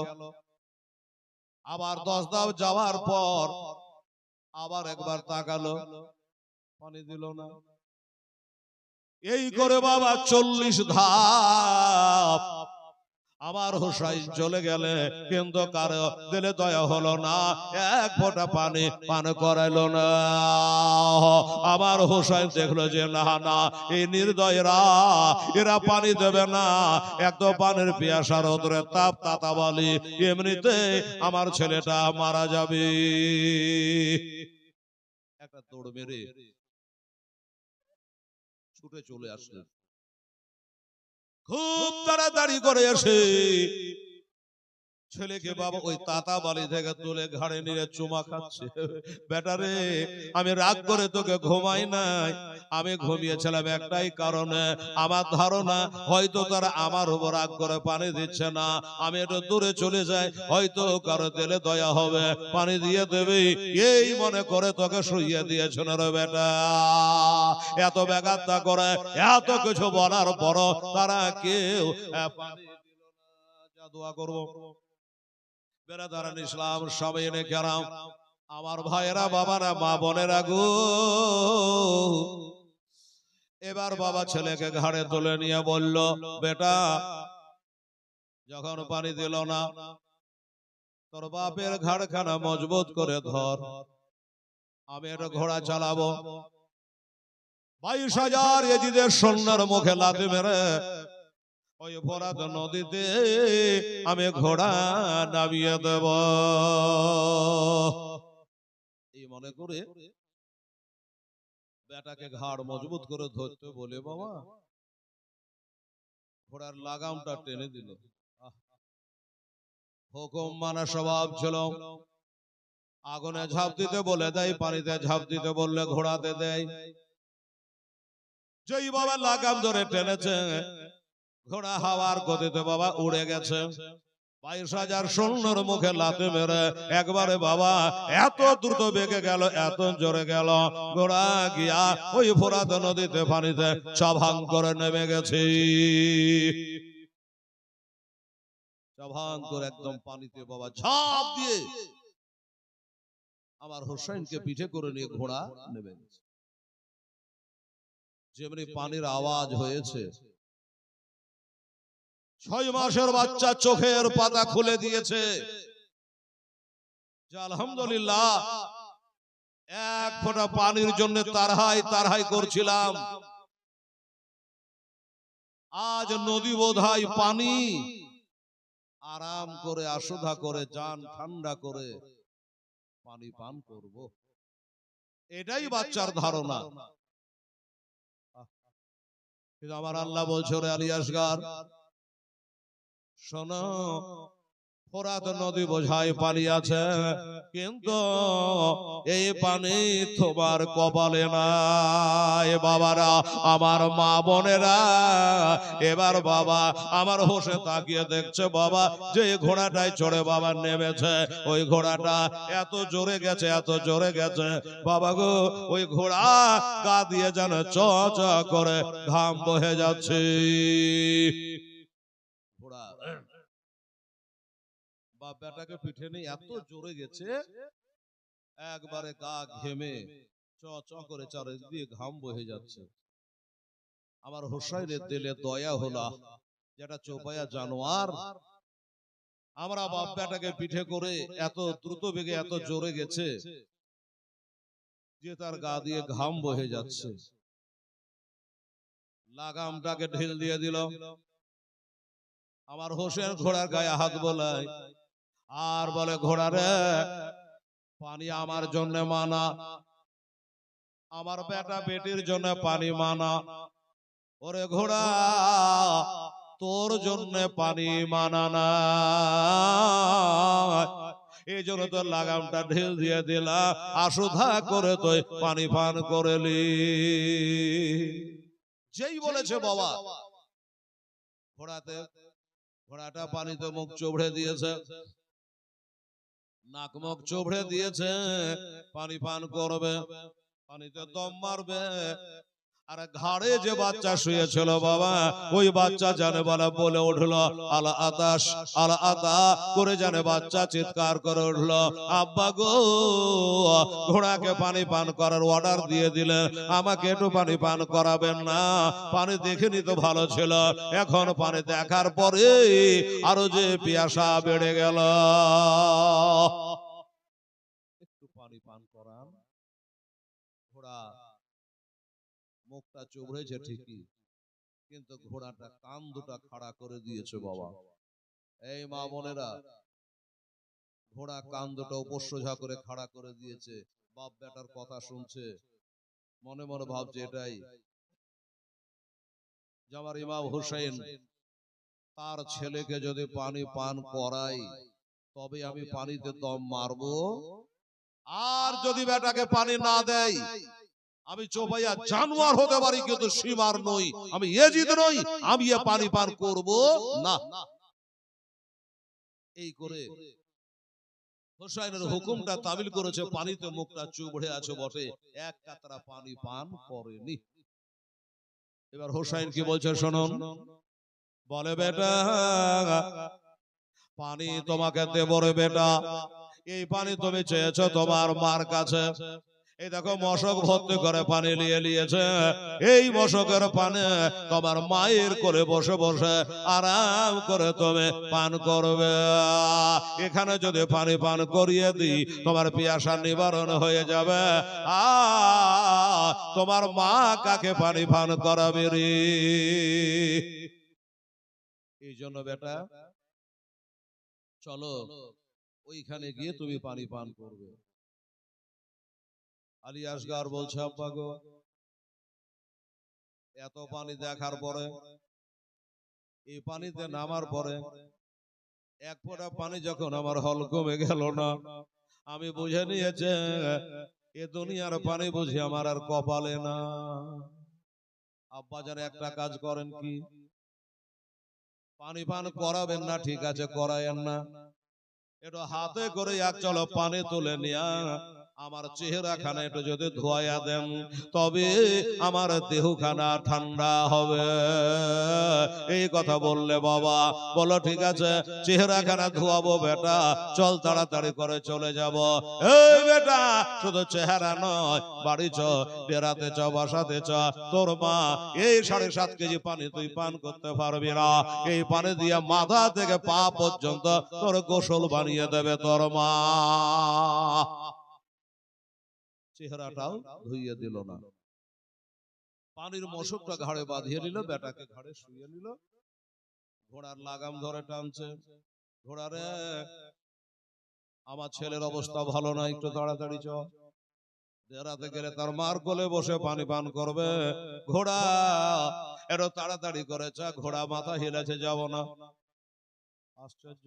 Speaker 1: আবার 10 ধাপ যাওয়ার পর আবার একবার তাকালো, পানি দিল না। এই করে বাবা 40 ধাপ আমার হোসাইন চলে গেলে, কিন্তু কারো দিলে দয়া হলো না, এক ফোঁটা পানি পান করাইলো না। আমার হোসাইন দেখলো যে না না, এই নির্দয়রা, এরা পানি দেবে না, এক তো পানির পিয়াসা, রোদের তাপ, তাতা বালি, এমনিতে আমার ছেলেটা মারা যাবে। একটা দৌড় মেরে ছুটে চলে আসলেন, খুব তাড়াতাড়ি করে এসে ছেলেকে বাবা ওই তাতা বালি থেকে তুলে ঘাড়ে নিয়ে চুমা খাচ্ছে। বেটারে, আমি রাগ করে তোকে ঘুমাই নাই, আমি ঘুমিয়েছিলাম একটাই কারণে, আমার ধারণা হয়তো তারা আমার উপর রাগ করে পানি দিচ্ছে না, আমি একটু দূরে চলে যাই, হয়তো কারো দিলে দয়া হবে, পানি দিয়ে দেবে, এই মনে করে তোকে শুইয়ে দিয়েছিল রে বেটা। এত ব্যাঘাতটা করে, এত কিছু বলার পর তারা কেউ পানি দিল না। যা দোয়া করবো বেরাদারান ইসলাম, সামিনে কেরাম, আমার ভাইয়েরা, বাবারা, মা বোনেরা গো, এবার বাবা ছেলেকে ঘাড়ে তুলে নিয়ে বলল, বেটা, যখন পানি দিল না, তোর বাপের ঘাড়খানা মজবুত করে ধর, আমি একটা ঘোড়া চালাবো, 22,000 এজিদের সৈন্যের মুখে লাথি মেরে ওই ফোরাত নদীতে আমি ঘোড়া নামিয়ে দেব। এই মনে করে বেটাকে ঘাড় মজবুত করে ধরতে বলে বাবা ঘোড়ার লাগামটা টেনে দিল। হুকুম মানা স্বভাব ছিল, আগুনে ঝাঁপ দিতে বলে দেয়, পানিতে ঝাঁপ দিতে বললে ঘোড়াতে দেয়। যেই বাবা লাগাম ধরে টেনেছে, ঘোড়া হাওয়ার গতিতে বাবা উড়ে গেছে। 22,000 সৈন্যর মুখে লাথি মেরে একবারে বাবা এত দ্রুত বেগে গেল, এত জোরে গেল, ঘোড়া গিয়া ওই ফোরাত নদীতে পানিতে চাভাং করে নেমে গেছে। চাভাং করে একদম পানিতে বাবা ঝাঁপ দিয়ে আমার হোসেনকে পিঠে করে নিয়ে ঘোড়া নেমে গেছে। যেমনি পানির আওয়াজ হয়েছে, 6 মাসের বাচ্চা চোখের পাতা খুলে দিয়েছে। আলহামদুলিল্লাহ, এক ফোঁটা পানির জন্য তারহাই করছিলাম। আজ নদী বোধহয় পানি আরাম করে আশুধা করে জান ঠান্ডা করে পানি পান করব, এটাই বাচ্চার ধারণা। কিন্তু আমার আল্লাহ বলছে, রে আলী আসগার শোনো, ফোরাত নদী বোঝায় পানি আছে, কিন্তু এই পানি তোমার কপালে নাই। বাবারা, আমার মা বোনেরা, এবার বাবা আমার হোসে তাকিয়ে দেখছে বাবা যে ঘোড়াটায় চড়ে বাবা নেমেছে, ওই ঘোড়াটা এত জোরে গেছে, এত জোরে গেছে বাবা গো, ওই ঘোড়া গা দিয়ে যেন চ চ করে ঘাম বহে যাচ্ছে। ঘোড়া বাপ বেটাকে পিঠে নিয়ে এত জোরে গেছে, একবারে গা ঘেমে চ চ করে চারিদিকে ঘাম বহে যাচ্ছে। আমার হোসাইনের দিলে দয়া হলো, যেটা চোপায়া জানোয়ার, আমরা বাপ বেটাকে পিঠে করে এত দ্রুত বেগে এত জোরে গেছে যে তার গা দিয়ে ঘাম বহে যাচ্ছে। লাগামটাকে ঢিল দিয়ে দিল। আমার হোসেন ঘোড়ার গায়ে হাত বোলায় আর বলে, ঘোড়া রে, পানি আমার জন্য মানা, আমার বেটা বেটির জন্য পানি মানা। ওরে ঘোড়া, তোর জন্য পানি মানা না, এই জন্য তো লাগামটা ঢিল দিয়ে দিলা, আশুধা করে তুই পানি পান করেলি। যেই বলেছে বাবা, ঘোড়াটা পানিতে মুখ চোবড়ে দিয়েছে, নাক মুখ চোবড়ে দিয়েছে, পানি পান করবে, পানিতে দম মারবে। আর ঘাড়ে যে বাচ্চা শুয়েছিল বাবা, ওই বাচ্চা জানে বলা বলে উঠলো আলা আতাশ, আলা আতা করে জানে বাচ্চা চিৎকার করে উঠলো, আব্বা গো, ঘোড়াকে পানি পান করার অর্ডার দিয়ে দিলেন, আমাকে একটু পানি পান করাবেন না? পানি দেখিনি তো ভালো ছিল, এখন পানি দেখার পরে আরো যে পিয়াসা বেড়ে গেল। একটু পানি পান করান। ঘোড়া মুখটা চুবড়েছে ঠিকই, কিন্তু ঘোড়াটা কান দুটা খাড়া করে দিয়েছে বাবা। এই মা বোনেরা, ঘোড়া কান দুটো উপসোজা করে খাড়া করে দিয়েছে, বাপ বেটার কথা শুনছে, মনে মনে ভাবছে এটাই যে আমার ইমাম হুসাইন তার ছেলেকে যদি পানি পান করাই তবে আমি পানিতে দম মারবো, আর যদি বেটাকে পানি না দেয় আমি চোপাইয়া জানোয়ার হতে পারি, কিন্তু সীমার নই, আমি এজিদ নই, আমি এ পানি পান করব না। এই করে হোসাইনের হুকুমটা তামিল করেছে, পানিতে মুখটা চুবড়ে আছে বটে, এক কাতরা পানি পান করেনি। এবার হোসাইন কি বলছে শুনুন, বলে বেটা পানি তোমাকে দেব রে বেটা, এই পানি তুমি চেয়েছো তোমার মার কাছে, এই দেখো মশক ভর্তি করে পানি নিয়ে নিয়েছে, এই মশকের পানি তোমার মায়ের কোলে বসে বসে আরাম করে তুমি পান করবে। এখানে যদি পানি পান করিয়ে দিই তোমার পিয়াসা নিবারণ হয়ে যাবে, তোমার মা কাকে পানি পান করাবে রে? এই জন্য বেটা চলো ওইখানে গিয়ে তুমি পানি পান করবে। আলী আসগার বলছে, আব্বা গো, এত পানি দেখার পরে, এই পানিতে নামার পরে এক ফোঁটা পানি যখন আমার হলকমে গেল না, আমি বুঝে নিয়েছে এ দুনিয়ার পানি বুঝি আমার আর কপালে না। আব্বা জানে একটা কাজ করেন কি, পানি পান করাবেন না, ঠিক আছে করায়েন না, একটু হাতে করে এক চলো পানি তুলে নিয়া আমার চেহারা খানা একটু যদি ধোয়া দেন তবে আমার দেহখানা ঠান্ডা হবে। এই কথা বললে বাবা বলো ঠিক আছে চেহারা খানা ধোয়াবো বেটা, চল তাড়াতাড়ি করে চলে যাব। এই বেটা শুধু চেহারা নয়, বাড়ি চ, বেড়াতে চ, বাসাতে চ, তোর মা এই 7.5 কেজি পানি তুই পান করতে পারবি না, এই পানি দিয়ে মাথা থেকে পা পর্যন্ত তোর গোসল বানিয়ে দেবে তোর মা। চেহারাটাও ধুইয়ে দিল না, পানির মশকটা ঘাড়ে বাঁধিয়ে নিল, বেটাকে ঘাড়ে শুয়ে নিল, ঘোড়ার লাগাম ধরে টানছে। ঘোড়ারে আমার ছেলের অবস্থা ভালো না, একটু তাড়াতাড়ি চ, বেড়াতে গেলে তার মার কোলে বসে পানি পান করবে। ঘোড়া এরো তাড়াতাড়ি করে চা, ঘোড়া মাথা হিলেছে, যাব না। আশ্চর্য,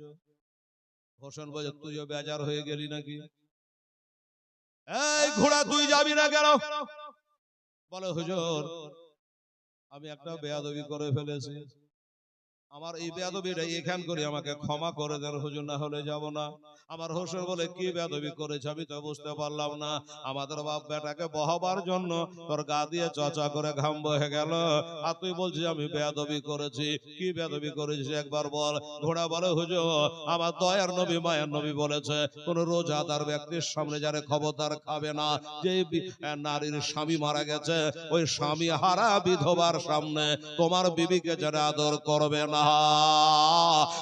Speaker 1: হোসেন বলে তুইও বেজার হয়ে গেলি নাকি? এই ঘোড়া তুই যাবি না কেন? বলে হুজুর আমি একটা বেয়াদবি করে ফেলেছি, আমার এই বেয়াদবিটা এখান করে আমাকে ক্ষমা করে দেন হুজুর, না হলে যাব না। আমার হোসেন বলে কি বেয়াদবি করেছে আমি তো বুঝতে পারলাম না, আমাদের বাপ বেটাকে বহাবার জন্য তোর গা দিয়ে চচা করে ঘাম বহে গেল, আর তুই বলছিস আমি বেয়াদবি করেছি, কি বেয়াদবি করেছিস একবার বল। ঘোড়া বলে হুজুর আমার দয়ার নবী মায়ের নবী বলেছে কোন রোজাদার ব্যক্তির সামনে যারা খবরদার খাবে না, যে নারীর স্বামী মারা গেছে ওই স্বামী হারা বিধবার সামনে তোমার বিবিকে যারা আদর করবে না।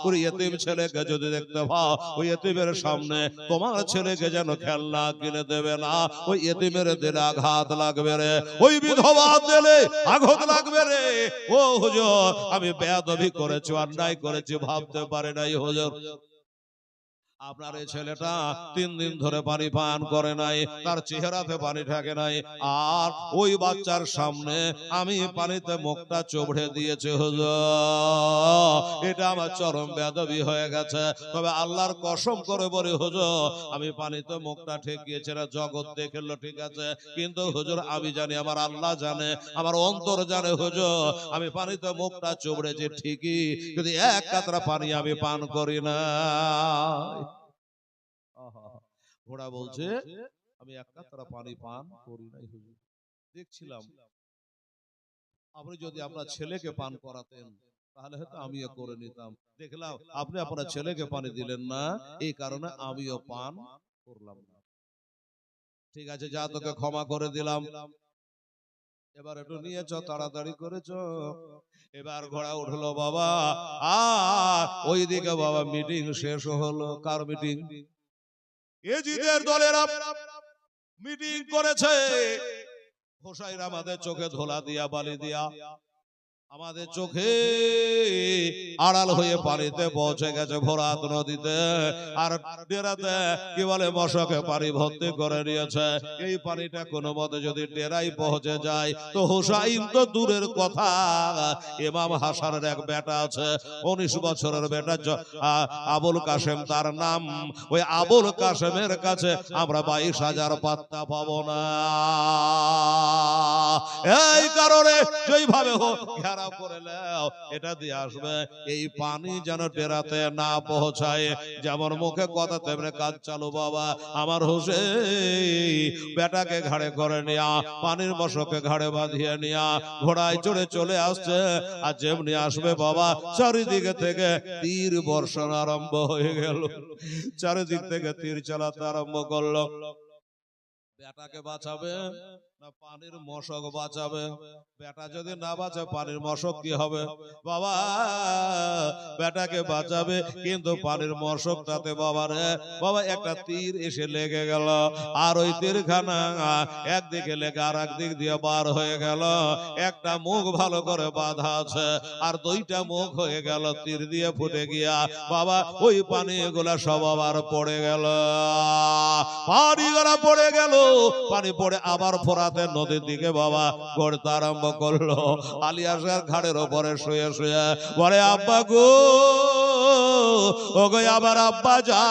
Speaker 1: ওই এতিম ছেলেকে যদি দেখতে পাও ওই এতিমের সামনে তোমার ছেলেকে যেন খেলনা কিনে দেবে না, ওই এতিমের দিলে আঘাত লাগবে রে, ওই বিধবা দিলে আঘাত লাগবে রে। ও হুজুর আমি বেয়াদবি করেছি, অন্যায় করেছি, ভাবতে পারে নাই হুজুর। আপনার এই ছেলেটা 3 দিন ধরে পানি পান করে নাই, তার চেহারাতে পানি থাকে নাই, আর ওই বাচ্চার সামনে আমি পানিতে মুখটা চোবড়ে দিয়েছি হুজুর, এটা আমার চরম বেয়াদবি হয়ে গেছে। তবে আল্লাহর কসম করে বলি হুজুর আমি পানিতে মুখটা ঠেকিয়েছি না, জগৎ দেখলো ঠিক আছে, কিন্তু হুজুর আমি জানি, আমার আল্লাহ জানে, আমার অন্তর জানে হুজুর আমি পানিতে মুখটা চোবড়েছি ঠিকই, কিন্তু এক কাতরা পানি আমি পান করি না। ঘোড়া বলছে আমি এক কাতরা পানি পান করি নাই হুজুর। দেখছিলাম আপনি যদি আপনার ছেলেকে পান করাতেন তাহলে হয়তো আমিও করে নিতাম, দেখলাম আপনি আপনার ছেলেকে পানি দিলেন না, এই কারণে আমিও পান করলাম না। ঠিক আছে যা তোকে ক্ষমা করে দিলাম, এবার একটু নিয়েছ তাড়াতাড়ি করেছ। এবার ঘোড়া উঠলো বাবা, আর ওইদিকে বাবা মিটিং শেষ হলো। কার মিটিং? এজিদের দলেরা মিটিং করেছে। হোসাইন আমাদের চোখে ধোলা দিয়া বালি দিয়া আমাদের চোখে আড়াল হয়ে পানিতে পৌঁছে গেছে ফোরাত নদীতে, আর ডেরাতে কি বলে মশকে পানি ভর্তি করে নিয়েছে। এই পানিটা কোনো মতে যদি ডেরাই পৌঁছে যায় তো হোসাইন তো দূরের কথা, ইমাম হাসানের এক বেটা আছে 19 বছরের বেটা আবুল কাসেম তার নাম, ওই আবুল কাসেমের কাছে আমরা 22,000 পাত্তা পাবো না। এই কারণে যেইভাবে হোক ঘেরাও করে নাও, এটা দিয়ে আসবে এই পানি যেন ডেরাতে না পৌঁছায়। যেমন মুখে কথা তেমনি কাজ চালু বাবা। আমার হোসেন বেটাকে ঘাড়ে করে নিয়া পানির মশকে ঘাড়ে বাঁধিয়ে নিয়া ঘোড়ায় চড়ে চলে আসছে, আর যেমনি আসবে বাবা চারিদিকে থেকে তীর বর্ষণ আরম্ভ হয়ে গেল, চারিদিক থেকে তীর চালাতে আরম্ভ করলো। বেটাকে বাঁচাবে না পানির মশক বাঁচাবে? বেটা যদি না বাঁচে পানির মশক কি হবে বাবা? বেটাকে বাঁচাবে কিন্তু পানির মশকটাতে বাবা রে বাবা একটা তীর এসে লেগে গেল, আর ওই তীরখানা একদিকে লেগে আর একদিক দিয়ে বার হয়ে গেল। একটা মুখ ভালো করে বাঁধা আছে, আর 2টা মুখ হয়ে গেল তীর দিয়ে ফুটে গিয়া বাবা ওই পানি গুলা সব আবার পড়ে গেল, পানি গুলা পড়ে গেল। পানি পড়ে আবার ফোরাতের নদীর দিকে বাবা গড়তে আরম্ভ করলো। আলিয়াসের ঘাড়ের ওপরে শুয়ে শুয়ে বলে আব্বা গো ওগো আমার আব্বা যা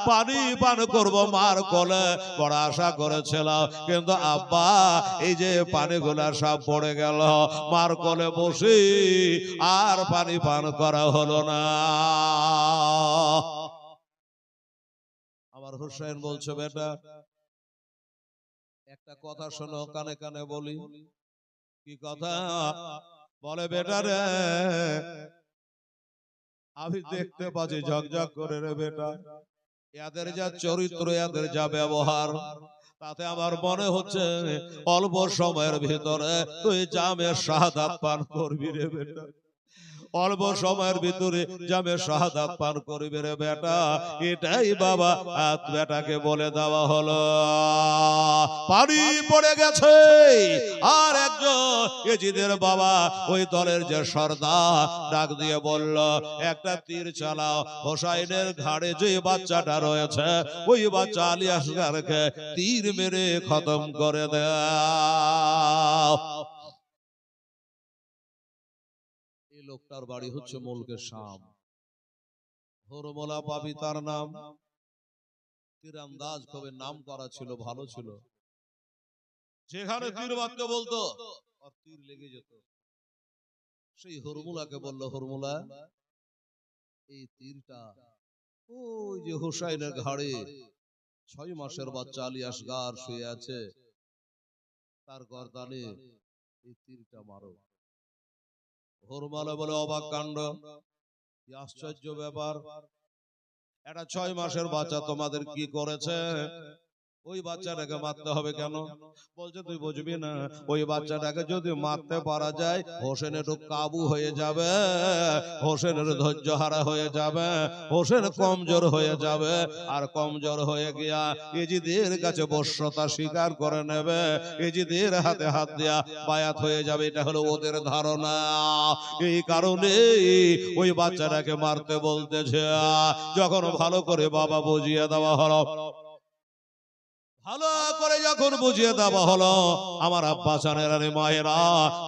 Speaker 1: পানি পান করব মার কোলে, বড় আশা করেছিলাম, কিন্তু আব্বা এই যে পানিগুলা সব পড়ে গেল, মার কোলে বসে আর পানি পান করা হলো না। আমার হুসাইন বলছে, বেটা একটা কথা শোনো, কানে কানে বলি। কি কথা? বলে, বেটা রে আমি দেখতে পাচ্ছি ঝকঝক করে রে বেটা, এদের যা চরিত্র, এদের যা ব্যবহার, তাতে আমার মনে হচ্ছে অল্প সময়ের ভিতরে তুই জামের শাহাদাত পান করবি রে বেটা, অল্প সময়ের ভিতরে জামে শাহাদাত পান করবি রে বেটা। এটাই বাবা বেটাকে বলে দেওয়া হলো। পানি পড়ে গেছে, আর একজন এজিদের বাবা ওই দলের যে সর্দার ডাক দিয়ে বলল, একটা তীর চালাও, হোসাইনের ঘাড়ে যে বাচ্চাটা রয়েছে ওই বাচ্চা আলী আসগারকে তীর মেরে খতম করে দাও। লোকটার বাড়ি হচ্ছে মুলকে শাম, হরমোলা পাবি তার নাম, তীরন্দাজ কবে নাম করা ছিল, ভালো ছিল। যেখানে তীর মারতে বলতো আর তীর লেগে যেত। সেই হরমুলাকে বলল, হরমুলা এই তীরটা ওই যে হুসাইনের ঘাড়ে 6 মাসের বাচ্চা আলী আসগার শুয়ে আছে, তার গর্দানে এই তীরটা মারো। হরমালা বলে, অবাক কাণ্ড, আশ্চর্য ব্যাপার, একটা 6 মাসের বাচ্চা তোমাদের কি করেছে? ওই বাচ্চাটাকে মারতে হবে কেন? বলছে, তুই বুঝবি না, ওই বাচ্চাটাকে যদি মারতে পারা যায় হোসেন একটু কাবু হয়ে যাবে, হোসেনের ধৈর্য হারা হয়ে যাবে, হোসেন কমজোর হয়ে যাবে, আর কমজোর হয়ে গিয়া এজিদের কাছে বশ্যতা স্বীকার করে নেবে, এজিদের হাতে হাত দেয়া বায়াত হয়ে যাবে। এটা হলো ওদের ধারণা। এই কারণে ওই বাচ্চাটাকে মারতে বলতেছে। যখন ভালো করে বাবা বুঝিয়ে দেওয়া হলো, ভালো করে যখন বুঝিয়ে দেওয়া হলো আমার আব্বা জানেরা মায়েরা,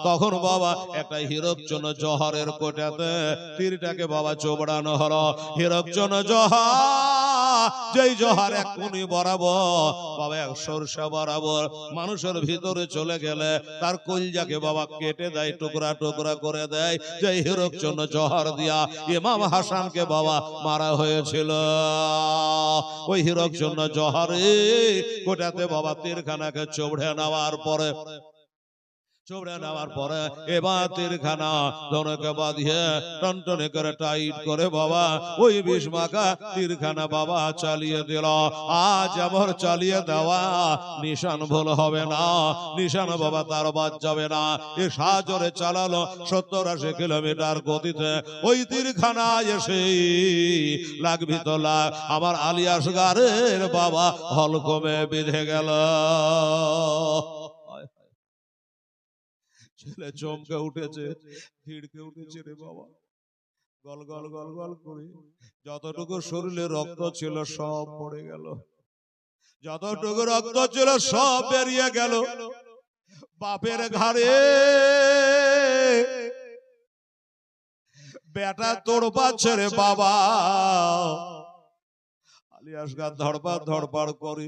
Speaker 1: তখন বাবা একটা হীরকচন জহরের কোটাতে তীরটাকে বাবা চোবড়ানো হলো। হীরকচন জহর, যেই জহর এক কোণে বরাবর বাবা এক সরষা বরাবর মানুষের ভিতরে চলে গেলে তার কলজাকে বাবা কেটে দেয়, টুকরা টুকরা করে দেয়। যেই হীরকচন জহর দিয়া ইমাম হাসানকে বাবা মারা হয়েছিল, ওই হীরকচন জহরে কোটাতে বাবা তীরখানাকে চোবড়ে নেওয়ার পরে এবার তীরখানা ধনুকে বাঁধিয়ে টনটনে করে টাইট করে বাবা ওই বিষ মাখা তীরখানা বাবা চালিয়ে দিল। আজ আমার চালিয়ে দেওয়া নিশান ভুল হবে না, নিশান বাবা তার বাদ যাবে না। এ সাজরে চালালো 70-80 কিলোমিটার গতিতে, ওই তীরখানা এসে লাগবি তো লাগ আমার আলী আসগারের বাবা হলকমে বিঁধে গেল। ছেলে চমকে উঠেছে, ভিড়কে উঠেছে রে বাবা, গল গল গল গল করে যতটুকু শরীরে রক্ত ছিল সব পড়ে গেল, যতটুকু রক্ত ছিল সব বেরিয়ে গেল। বাপের ঘাড়ে বেটা তোড় পাচ্ছে রে বাবা। আলী আসগার ধড়পাড় ধড়পাড় করে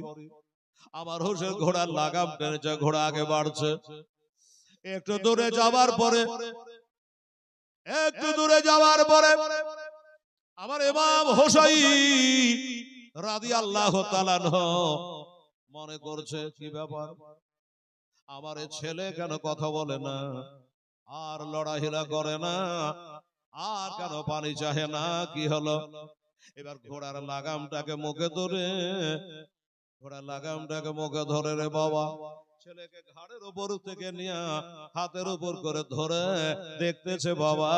Speaker 1: আমার হোসেন ঘোড়ার লাগাম টেনেছে, ঘোড়া আগে বাড়ছে। একটু দূরে যাওয়ার পরে আমার ইমাম হোসাইন রাদিয়াল্লাহু তাআলা মনে করছে, কি ব্যাপার, আমার ছেলে কেন কথা বলে না, আর লড়াহিলা করে না, আর কেন পানি চাহে না, কি হলো? এবার ঘোড়ার লাগামটাকে মুখে ধরে রে বাবা, ছেলেকে ঘাড়ের উপর থেকে নিয়ে হাতের উপর করে ধরে দেখতেছে বাবা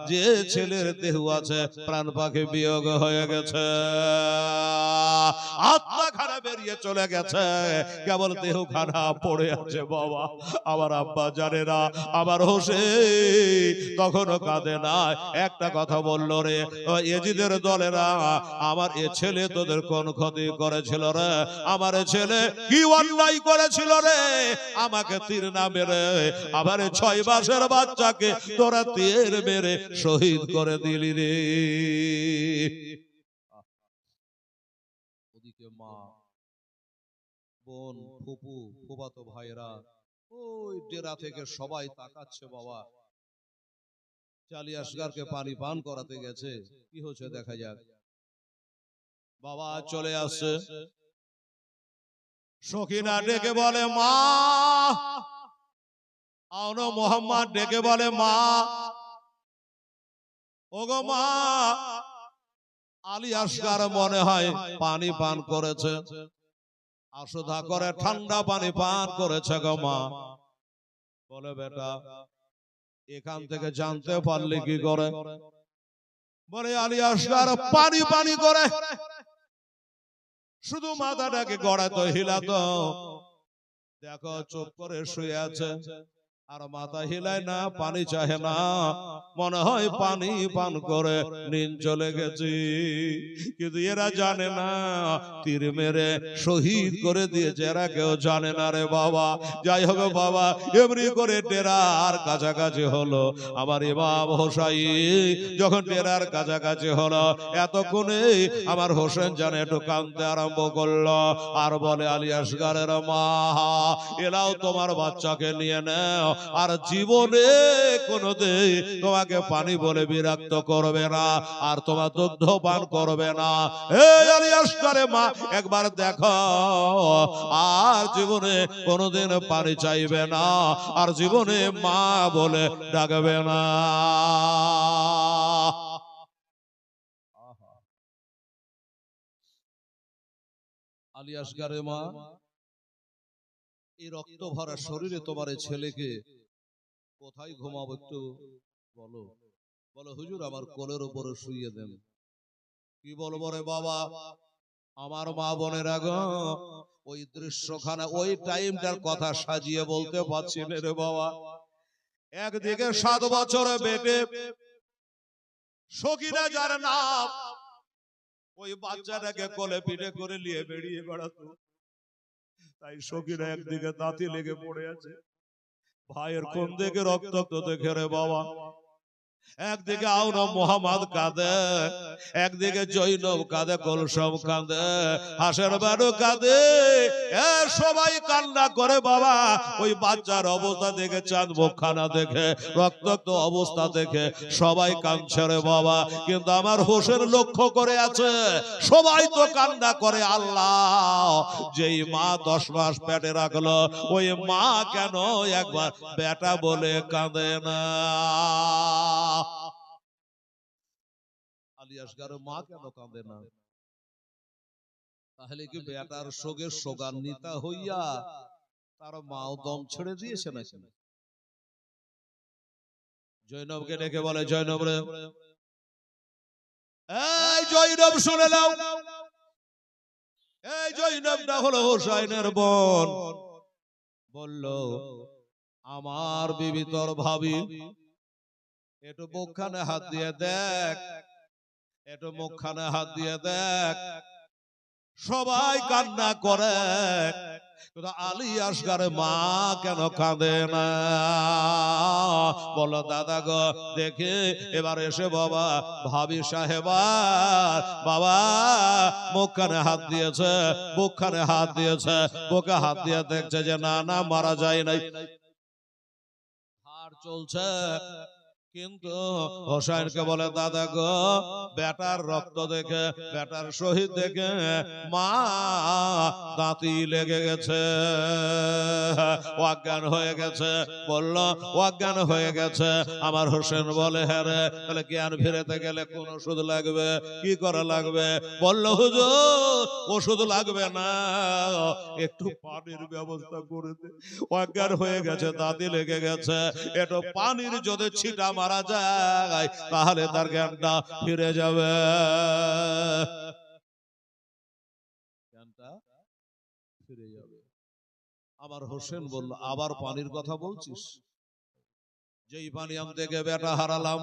Speaker 1: যে ছেলের দেহ আছে প্রাণ পাখি বিয়োগ হয়ে গেছে, আত্মা খানা বেরিয়ে চলে গেছে, কেবল দেহ খানা পড়ে আছে বাবা। আমার আব্বা জানে না, আমার হোসেন তখনও কাঁদে না। একটা কথা বলল, রে এজিদের দলেরা, আমার এ ছেলে তোদের কোন ক্ষতি করেছিল রে? আমার ছেলে কি অন্যায় করেছিল রে? আমাকে তীর না মেরে আবার 6 মাসের বাচ্চাকে তোরা তীর মেরে শহীদ করে দিলি রে। ওদিকে মা, বোন, ফুপু, ফুফাতো ভাইরা ওই ডেরা থেকে সবাই তাকাচ্ছে। বাবা চালি আসগারকে পানি পান করাতে গেছে, কি হচ্ছে দেখা যাক। বাবা চলে আসছে, সখিনা ডেকে বলে মা, আওনো মোহাম্মদ ডেকে বলে মা, ওগো মা, আলী আসগার মনে হয় পানি পান করেছে, আসুধা করে ঠান্ডা পানি পান করেছে গো মা। বলে বেটা এখান থেকে জানতে পারলি কি করে? বলে আলী আসগার পানি পানি করে শুধু মাথাটাকে গড়াতো হিলাতো, দেখো চুপ করে শুয়ে আছে আর মাথা হিলায় না, পানি চাহে না, মনে হয় পানি পান করে নিন চলে গেছি। কিন্তু এরা জানে না তীর মেরে শহীদ করে দিয়েছে, এরা কেউ জানে না রে বাবা। যাই হোক বাবা, এমনি করে ডেরার কাছাকাছি হলো। আমার ইমাম হোসাইন যখন ডেরার কাছাকাছি হলো, এতক্ষণে আমার হোসেন জানে একটু কাঁদতে আরম্ভ করলো আর বলে আলী আসগারের মা, এরাও তোমার বাচ্চাকে নিয়ে নাও, আর জীবনে কোনোদিন তোমাকে পানি বলে বিরক্ত করবে না, আর তোমার দুগ্ধ পান করবে না। এই আলী আসগারের মা একবার দেখো, আর জীবনে কোনোদিন পানি চাইবে না, আর জীবনে মা বলে ডাকবে না। আলী আসগারের মা, এই রক্ত ভরা শরীরে তোমার ছেলেকে কোথায় ঘুমাবো একটু বলো। বলো হুজুর আমার কোলের উপরে শুইয়ে দেন। কি বলবো রে বাবা, আমার মা বোনের আগে ওই দৃশ্যখানা ওই টাইমটার কথা সাজিয়ে বলতে পারছি না রে বাবা। একদিকে 7 বছরে বেটে সখিনা যার নাম, ওই বাচ্চাটাকে কোলে পিঠে করে নিয়ে বেরিয়ে বেড়াতো। তাই সখিনা একদিকে দাঁতি লেগে পড়ে আছে, ভাইয়ের কোন দিকে রক্তাক্ত দেখে রে বাবা। একদিকে আওনো মোহাম্মদ কাঁদে, একদিকে জৈনব কাঁদে, কলসম কাঁদে, হাসের বাড়ু কাঁদে, সবাই কান্না করে বাবা। ওই বাচ্চার অবস্থা দেখে, চাঁদ মুখখানা দেখে, রক্তাক্ত অবস্থা দেখে সবাই কাঁদছে রে বাবা। কিন্তু আমার হোসেন লক্ষ্য করে আছে, সবাই তো কান্না করে, আল্লাহ যেই মা 10 মাস পেটে রাখলো, ওই মা কেন একবার বেটা বলে কাঁদে না? আলী আসগারের মা কেন কাঁদে না? তাহলে কি বেটার শোকের শোকান্বিতা হইয়া তার মাও দম ছেড়ে দিয়েছে নাকি? জৈনবকে ডেকে বলে, জৈনব রে, এই জৈনব শুনে নাও, এই জৈনবটা হলো হোসাইনের বোন। বলল আমার বিবি তোর ভাবি, একটু মুখখানে হাত দিয়ে দেখ, একটু মুখখানে হাত দিয়ে দেখ। সবাই কান্না করে, আলী আসগারের মা কেন কাঁদে না? বলো দাদা গো দেখে এবার এসে বাবা ভাবি সাহেবা বাবা মুখখানে হাত দিয়েছে, মুখখানে হাত দিয়েছে, বুকে হাত দিয়ে দেখছে যে না না মারা যায় নাই, হাড় চলছে। কিন্তু হোসাইনকে বলে দাদা গো বেটার রক্ত দেখে, বেটার শহীদ দেখে মা দাঁতি লেগে গেছে, অজ্ঞান হয়ে গেছে। বলল অজ্ঞান হয়ে গেছে। আমার হোসেন বলে হ্যাঁ রে, তাহলে জ্ঞান ফিরেতে গেলে কোন ওষুধ লাগবে, কি করা লাগবে? বলল হুজুর ওষুধ লাগবে না, একটু পানির ব্যবস্থা করে দে, অজ্ঞান হয়ে গেছে, দাঁতি লেগে গেছে, একটু পানির যদি ছিটা মারা যায় তাহলে তার জ্ঞানটা ফিরে যাবে, জ্ঞানটা ফিরে যাবে। আমার হোসেন বলল আবার পানির কথা বলছিস? যেই পানি আনতে গিয়ে বেটা হারালাম,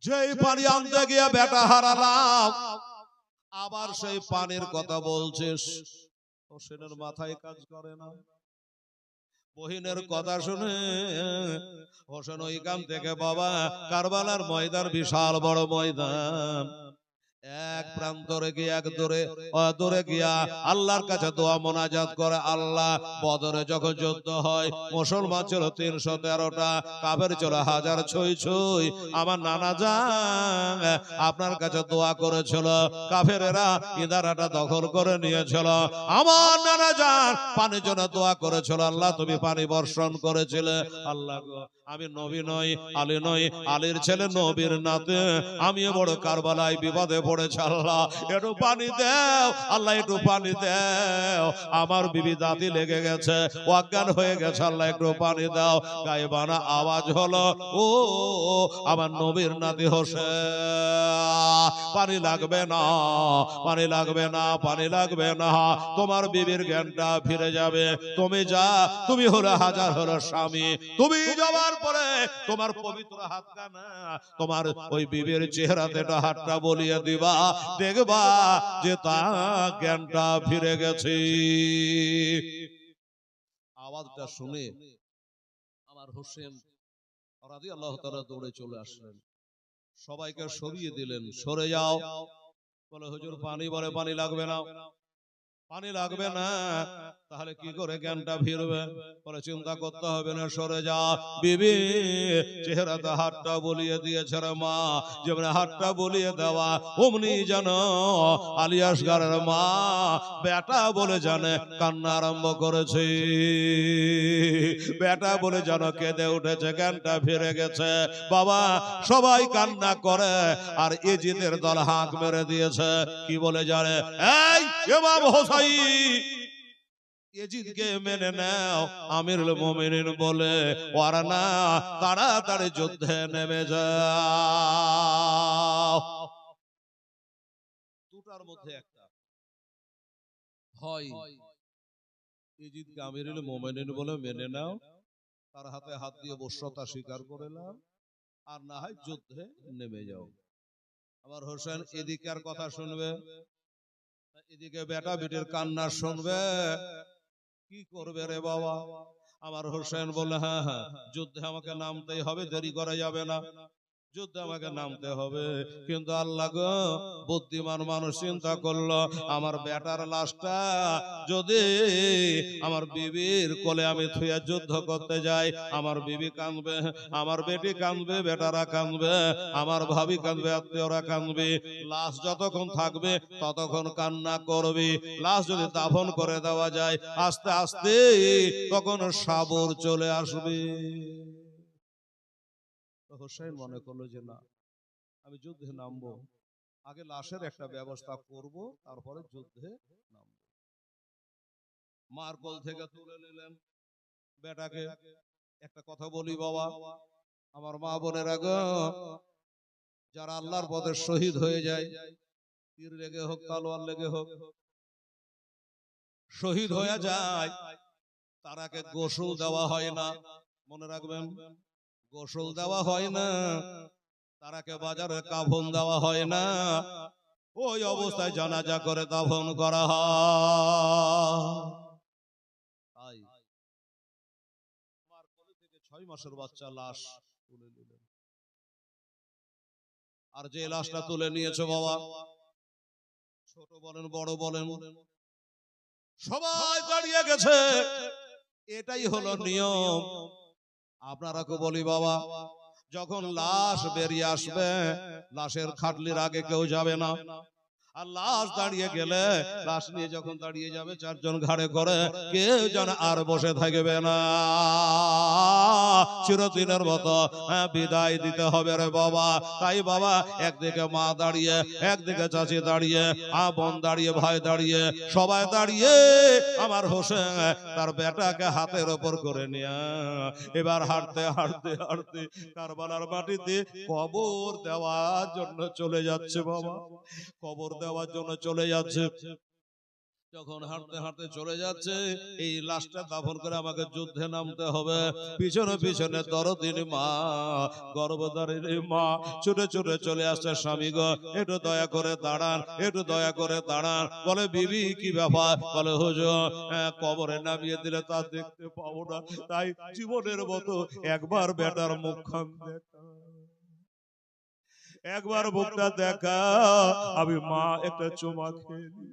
Speaker 1: যেই পানি আনতে গিয়ে বেটা হারালাম, আবার সেই পানির কথা বলছিস? হোসেনের মাথায় কাজ করে না। বহিনের কথা শুনে হোসেন ওইখান থেকে বাবা কারবালার ময়দান বিশাল বড় ময়দান, এক প্রান্তরে গিয়ে এক দূরে গিয়া আল্লাহর কাছে দোয়া মোনাজাত করে। আল্লাহ, বদরে যখন যুদ্ধ হয় মুসলমান ছিল 313টা, কাফের ছিল হাজার ছুঁই ছুঁই। আমার নানা জান আপনার কাছে দোয়া করেছিল, কাফেরেরা ইদারাটা দখল করে নিয়েছিল। আমার নানা জান পানির জন্য দোয়া করেছিল, আল্লাহ তুমি পানি বর্ষণ করেছিলে। আল্লাহ গো, আমি নবী নই, আলী নই, আলীর ছেলে নবীর নাতে আমিও বড় কারবালায় বিপদে পড়েছে। আল্লাহ একটু পানি দাও, আল্লাহ একটু পানি দাও, আমার বিবি দাঁতি লেগে গেছে, অজ্ঞান হয়ে গেছে, আল্লাহ একটু পানি দাও। গায়েবানা আওয়াজ হলো, ও আমার নবীর নাতি হোসেন, পানি লাগবে না, পানি লাগবে না, পানি লাগবে না, তোমার বিবির জ্ঞানটা ফিরে যাবে। তুমি যা, তুমি হলো হাজার হলো স্বামী, তুমি যাওয়ার পরে তোমার পবিত্র হাতটা না, তোমার ওই বিবির চেহারাতে হাতটা বলিয়ে দিবা, দেখবা যে তা জ্ঞানটা ফিরে গেছে। আওয়াজটা শুনে আমার হোসেন রাদিয়াল্লাহু তাআলা দৌড়ে চলে আসলেন, সবাইকে সরিয়ে দিলেন, সরে যাও। বলে হুজুর পানি, বলে পানি লাগবে না, পানি লাগবে না, তাহলে কি করে জ্ঞানটা ফিরবে? বলে চিন্তা করতে হবে না, সরে যা। বিবি চেহারাতে হাতটা বলিয়ে দিয়েছে রে মা, যেমন হাতটা বলিয়ে দেওয়া অমনি যেন আলী আসগরের মা বেটা বলে জানে কান্না আরম্ভ করেছে, বেটা বলে যেন কেঁদে উঠেছে, জ্ঞানটা ফিরে গেছে। বাবা সবাই কান্না করে, আর ইজিদের দল হাঁক মেরে দিয়েছে। কি বলে জানে? এই ইমাম হোসাইন ইজিদকে মেনে নাও, আমিরুল মুমিনিন বলে, ওরা না তাড়াতাড়ি যুদ্ধে নেমে যাও। দুটার মধ্যে একটা হয়, ইজিদকে আমিরুল মুমিনিন বলে মেনে নাও, তার হাতে হাত দিয়ে বশ্যতা স্বীকার করে নাও, আর না হয় যুদ্ধে নেমে যাও। আমার হোসেন এদিকে আর কথা শুনবে, এদিকে বেটা বেটির কান্না শুনবে, কি করবে রে বাবা? আমার হোসেন বলে, হ্যাঁ হ্যাঁ যুদ্ধে আমাকে নামতেই হবে, দেরি করা যাবে না, যুদ্ধে আমাকে নামতে হবে। কিন্তু আল্লাহ গো, বুদ্ধিমান মানুষ চিন্তা করলো, আমার বেটার লাশটা যদি আমার বিবির কোলে আমি থুয়ে যুদ্ধ করতে যাই, আমার বিবি কাঁদবে, আমার বেটি কাঁদবে, বেটারা কাঁদবে, আমার ভাবি কাঁদবে, আত্মীয়রা কাঁদবে, লাশ যতক্ষণ থাকবে ততক্ষণ কান্না করবি। লাশ যদি দাফন করে দেওয়া যায় আস্তে আস্তে তখন সাবর চলে আসবে। হোসেন মনে করলো যে না, আমি যুদ্ধে নামবো, আগে লাশের একটা ব্যবস্থা করব, তারপরে যুদ্ধে নামবো। মার কোল থেকে তুলে নিলেন বেটাকে। একটা কথা বলি বাবা, আমার মা বোনেরা গো, যারা আল্লাহর পথে শহীদ হয়ে যায়, তীর লেগে হোক, তলোয়ার লেগে হোক, শহীদ হয়ে যায়, তারাকে গোসল দেওয়া হয় না, মনে রাখবেন, গোসল দেওয়া হয় না, তারাকে বাজারে কাফন দেওয়া হয় না, ওই অবস্থায় জানাজা করে দাফন করা হয়। 6 মাসের বাচ্চা লাশ তুলে নিলেন, আর যে লাশটা তুলে নিয়েছে বাবা, ছোট বলেন বড় বলেন, সবাই দাঁড়িয়ে গেছে। এটাই হলো নিয়ম। আপনারাকে বলি বাবা, যখন লাশ বেরিয়ে আসবে, লাশের খাটলির আগে কেউ যাবে না, আর লাশ দাঁড়িয়ে গেলে, লাশ নিয়ে যখন দাঁড়িয়ে যাবে চারজন ঘাড়ে করে, কেউ যেন আর বসে থাকবে না, চিরদিনের মতো বিদায় দিতে হবে রে বাবা। তাই বাবা একদিকে মা দাঁড়িয়ে, একদিকে চাচি দাঁড়িয়ে, বোন দাঁড়িয়ে, ভাই দাঁড়িয়ে, সবাই দাঁড়িয়ে আমার হোসেন তার বেটাকে হাতের ওপর করে নিয়ে এবার হাঁটতে হাঁটতে হাঁটতে কারবালার মাটিতে কবর দেওয়ার জন্য চলে যাচ্ছে বাবা, কবর দেওয়ার জন্য চলে যাচ্ছে। যখন হাঁটতে হাঁটতে চলে যাচ্ছে, এই লাশটা দাফন করে আমাকে যুদ্ধে নামতে হবে। পিছনে পিছনে দরদিনী মা, গর্ভধারিণী মা ছুটে ছুটে চলে আসছে। স্বামী গো, একটু দয়া করে দাঁড়ান, একটু দয়া করে দাঁড়ান। বলে বিবি কি ব্যাপার? বলে হুজুর, কবরে নামিয়ে দিলে তা দেখতে পাবো না, তাই জীবনের মতো একবার বেটার মুখখান দেখা, একবার মুখটা দেখা। আমি মা একটা চুমা খেয়ে নি।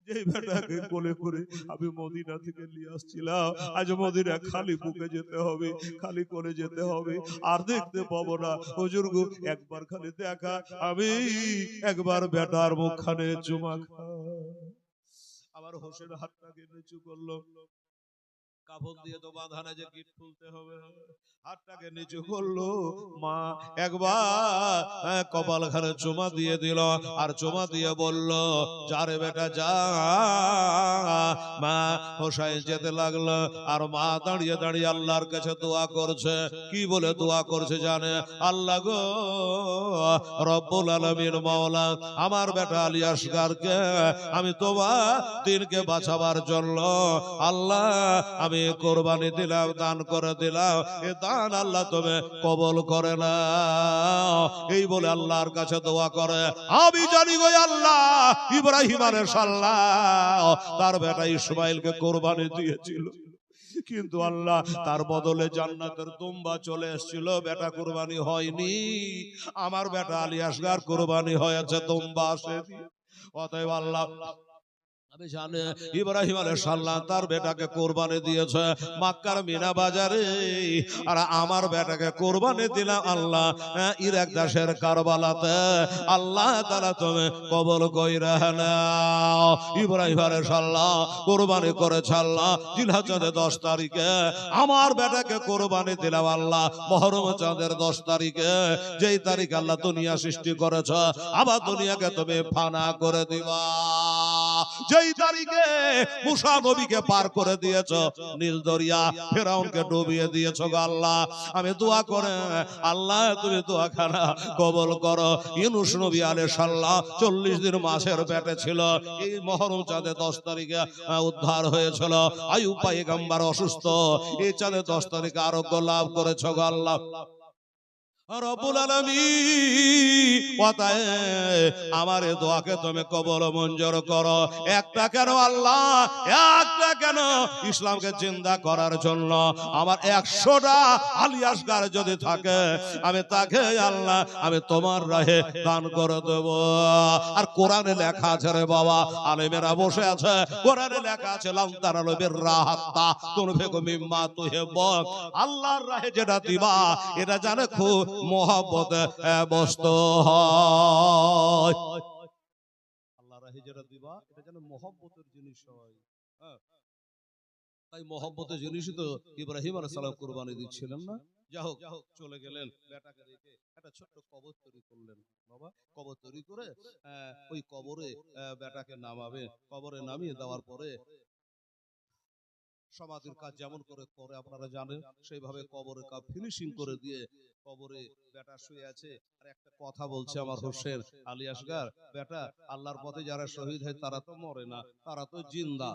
Speaker 1: যে বেটাকে কোলে করে আমি মদিনা থেকে নিয়ে আসছিলাম, আজ মদিনা খালি বুকে যেতে হবে, খালি করে যেতে হবে, আর দেখতে পাবো না। হুজুর গো, একবার খালি দেখা, আমি একবার বেটার মুখখানে চুমা খা। আমার হোসেন হাতটাকে নিচু করলো, কাফন দিয়ে তো বাঁধা না যে গিট খুলতে হবে, হাতটাকে নিচু করলো। মা একবার কপাল ঘরে চুমা দিয়ে দিল, আর চুমা দিয়ে বলল, যা রে বেটা যা। মা হোসাইন যেতে লাগলো, আর মা দাঁড়িয়ে দাঁড়িয়ে আল্লাহর কাছে দোয়া করছে। কি বলে দোয়া করছে জানে? আল্লাহ গো রব্বুল আলামিন মাওলা, আমার বেটা আলী আসগারকে আমি তোমার দিনকে বাঁচাবার জন্য আল্লাহ আমি কোরবানি দিলাম, দান করে দিলাম, এ দান আল্লাহ তুমি কবুল করে না। এই বলে আল্লাহর কাছে দোয়া করে। আমি জানি গো আল্লাহ ইব্রাহিম আলাইহিস সালাম তার বেটা ইসমাইলকে কোরবানি দিয়েছিল, কিন্তু আল্লাহ তার বদলে জান্নাতের দুম্বা চলে এসেছিল, বেটা কোরবানি হয়নি। আমার বেটা আলী আসগার কোরবানি হয়েছে, দুম্বা আসেনি। অতএব আল্লাহ আমি জানি ইব্রাহিম আলাইহিস সালাম তার বেটাকে কোরবানি দিয়েছে মক্কার মিনা বাজারে, আর আমার বেটাকে কোরবানি দিলাম আল্লাহ ইরাক দেশের কারবালাতে। আল্লাহ তাআলা তুমি কবুল কইরা নাও। ইব্রাহিম আলাইহিস সালাম কোরবানি করেছে আল্লাহ জিলহজ্জের 10 তারিখে, আমার বেটাকে কোরবানি দিলাম আল্লাহ মুহররম চাঁদের 10 তারিখে, যেই তারিখ আল্লাহ দুনিয়া সৃষ্টি করেছে, আবার দুনিয়াকে তুমি ফানা করে দিবা। যেই তারিখে মুসা নবীকে পার করে দিয়েছো নীল দরিয়া, ফেরাউনকে ডুবিয়ে দিয়েছো গো আল্লাহ, আমি দোয়া করে আল্লাহ তুমি দোয়াখানা কবুল করো। ইউনূস নবী আলাইহিস সালাম 40 দিন মাছের পেটে ছিল, এই মুহররম চাঁদে 10 তারিখে উদ্ধার হয়েছিল। আইয়ুব পয়গম্বর অসুস্থ, এই চাঁদে 10 তারিখে আরোগ্য লাভ করেছো গো আল্লাহ রব্বুল আলামিন। আমার এই দোয়াকে তুমি কবুল মঞ্জুর করো। একটা কেন আল্লাহ, একটা কেন ইসলামকে জিন্দা করার জন্য আমার 100টা আলী আসগার যদি থাকে, আমি তাকে আল্লাহ আমি তোমার রাহে দান করে দেব। আর কোরআনে লেখা আছে রে বাবা, আলেমেরা বসে আছে, কোরআনে লেখা আছে লাম তানালু বিররা হাত্তা তুনফিকু মিম্মা তুহিব্বুন, আল্লাহর রাহে যেটা দিবা এটা জানে খুব মোহাব্বত বস্তু হয়। আল্লাহর রাহে যেটা দিবা এটা যেন মোহাব্বতের জিনিস হয়। তাই মোহাব্বতের জিনিসই তো ইব্রাহিম আলাইহিস সালাম কুরবানি দিচ্ছিলেন না। যা হোক চলে গেলেন, বেটাকে রেখে একটা ছোট্ট কবর তৈরি করলেন। বাবা কবর তৈরি করে ওই কবরে বেটাকে নামাবে। কবরে নামিয়ে দেওয়ার পরে সমাধির কাজ যেমন করে করে আপনারা জানেন, সেইভাবে কবরের কাজ ফিনিশিং করে দিয়ে কবরে বেটা শুয়ে আছে। আর একটা কথা বলছে আমার হোসেন আলী আসগার, বেটা আল্লাহর পথে যারা শহীদ হয় তারা তো মরে না, তারা তো জিন্দা।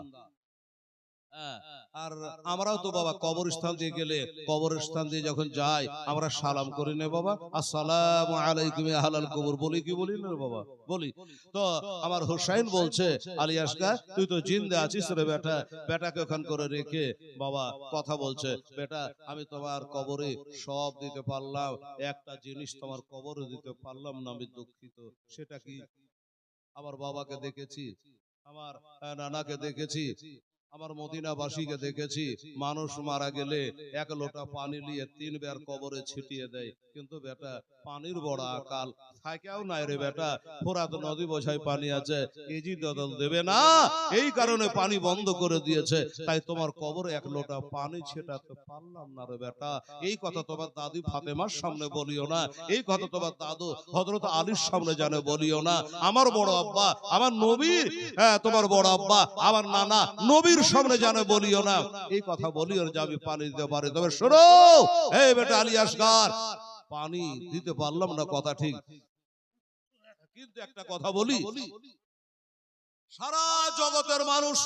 Speaker 1: আর আমরাও তো বাবা কবরস্থান দিয়ে গেলে, কবরস্থান দিয়ে যখন যাই আমরা সালাম করি না বাবা, আসসালামু আলাইকুম ইয়া আহলাল কবর, বলি কি বলি না বাবা, বলি তো। আমার হোসেন বলছে আলী আসগার তুই তো জিন্দা আছিস রে বেটা, বেটাকে ওখান করে রেখে বাবা কথা বলছে, বেটা আমি তোমার কবরে সব দিতে পারলাম, একটা জিনিস তোমার কবরে দিতে পারলাম না, আমি দুঃখিত। সেটা কি? আমার বাবাকে দেখেছি, আমার নানাকে দেখেছি, আমার মদিনাবাসীকে দেখেছি, মানুষ মারা গেলে 1 লোটা পানি নিয়ে 3 বার কবরে ছিটিয়ে দেয়, কিন্তু বেটা পানির বড় আকাল থাকেও নাই রে বেটা, ফোরাত নদী বোঝাই পানি আছে, ইজি দদল দেবে না, এই কারণে পানি বন্ধ করে দিয়েছে, তাই তোমার কবরে 1 লোটা পানি ছেটাতে পারলাম না রে বেটা। এই কথা তোমার দাদি ফাতেমার সামনে বলিও না, এই কথা তোমার দাদু হযরত আলীর সামনে জানে বলিও না। আমার বড় আব্বা আমার নবীর, তোমার বড় আব্বা আমার নানা নবীর সামনে জানে বলিও না, এই কথা বলিও যে আমি পানি দিতে পারি। তবে শোনো এই বেটা আলী আসগার, পানি দিতে পারলাম না কথা ঠিক, কিন্তু একটা কথা বলি, সারা জগতের মানুষ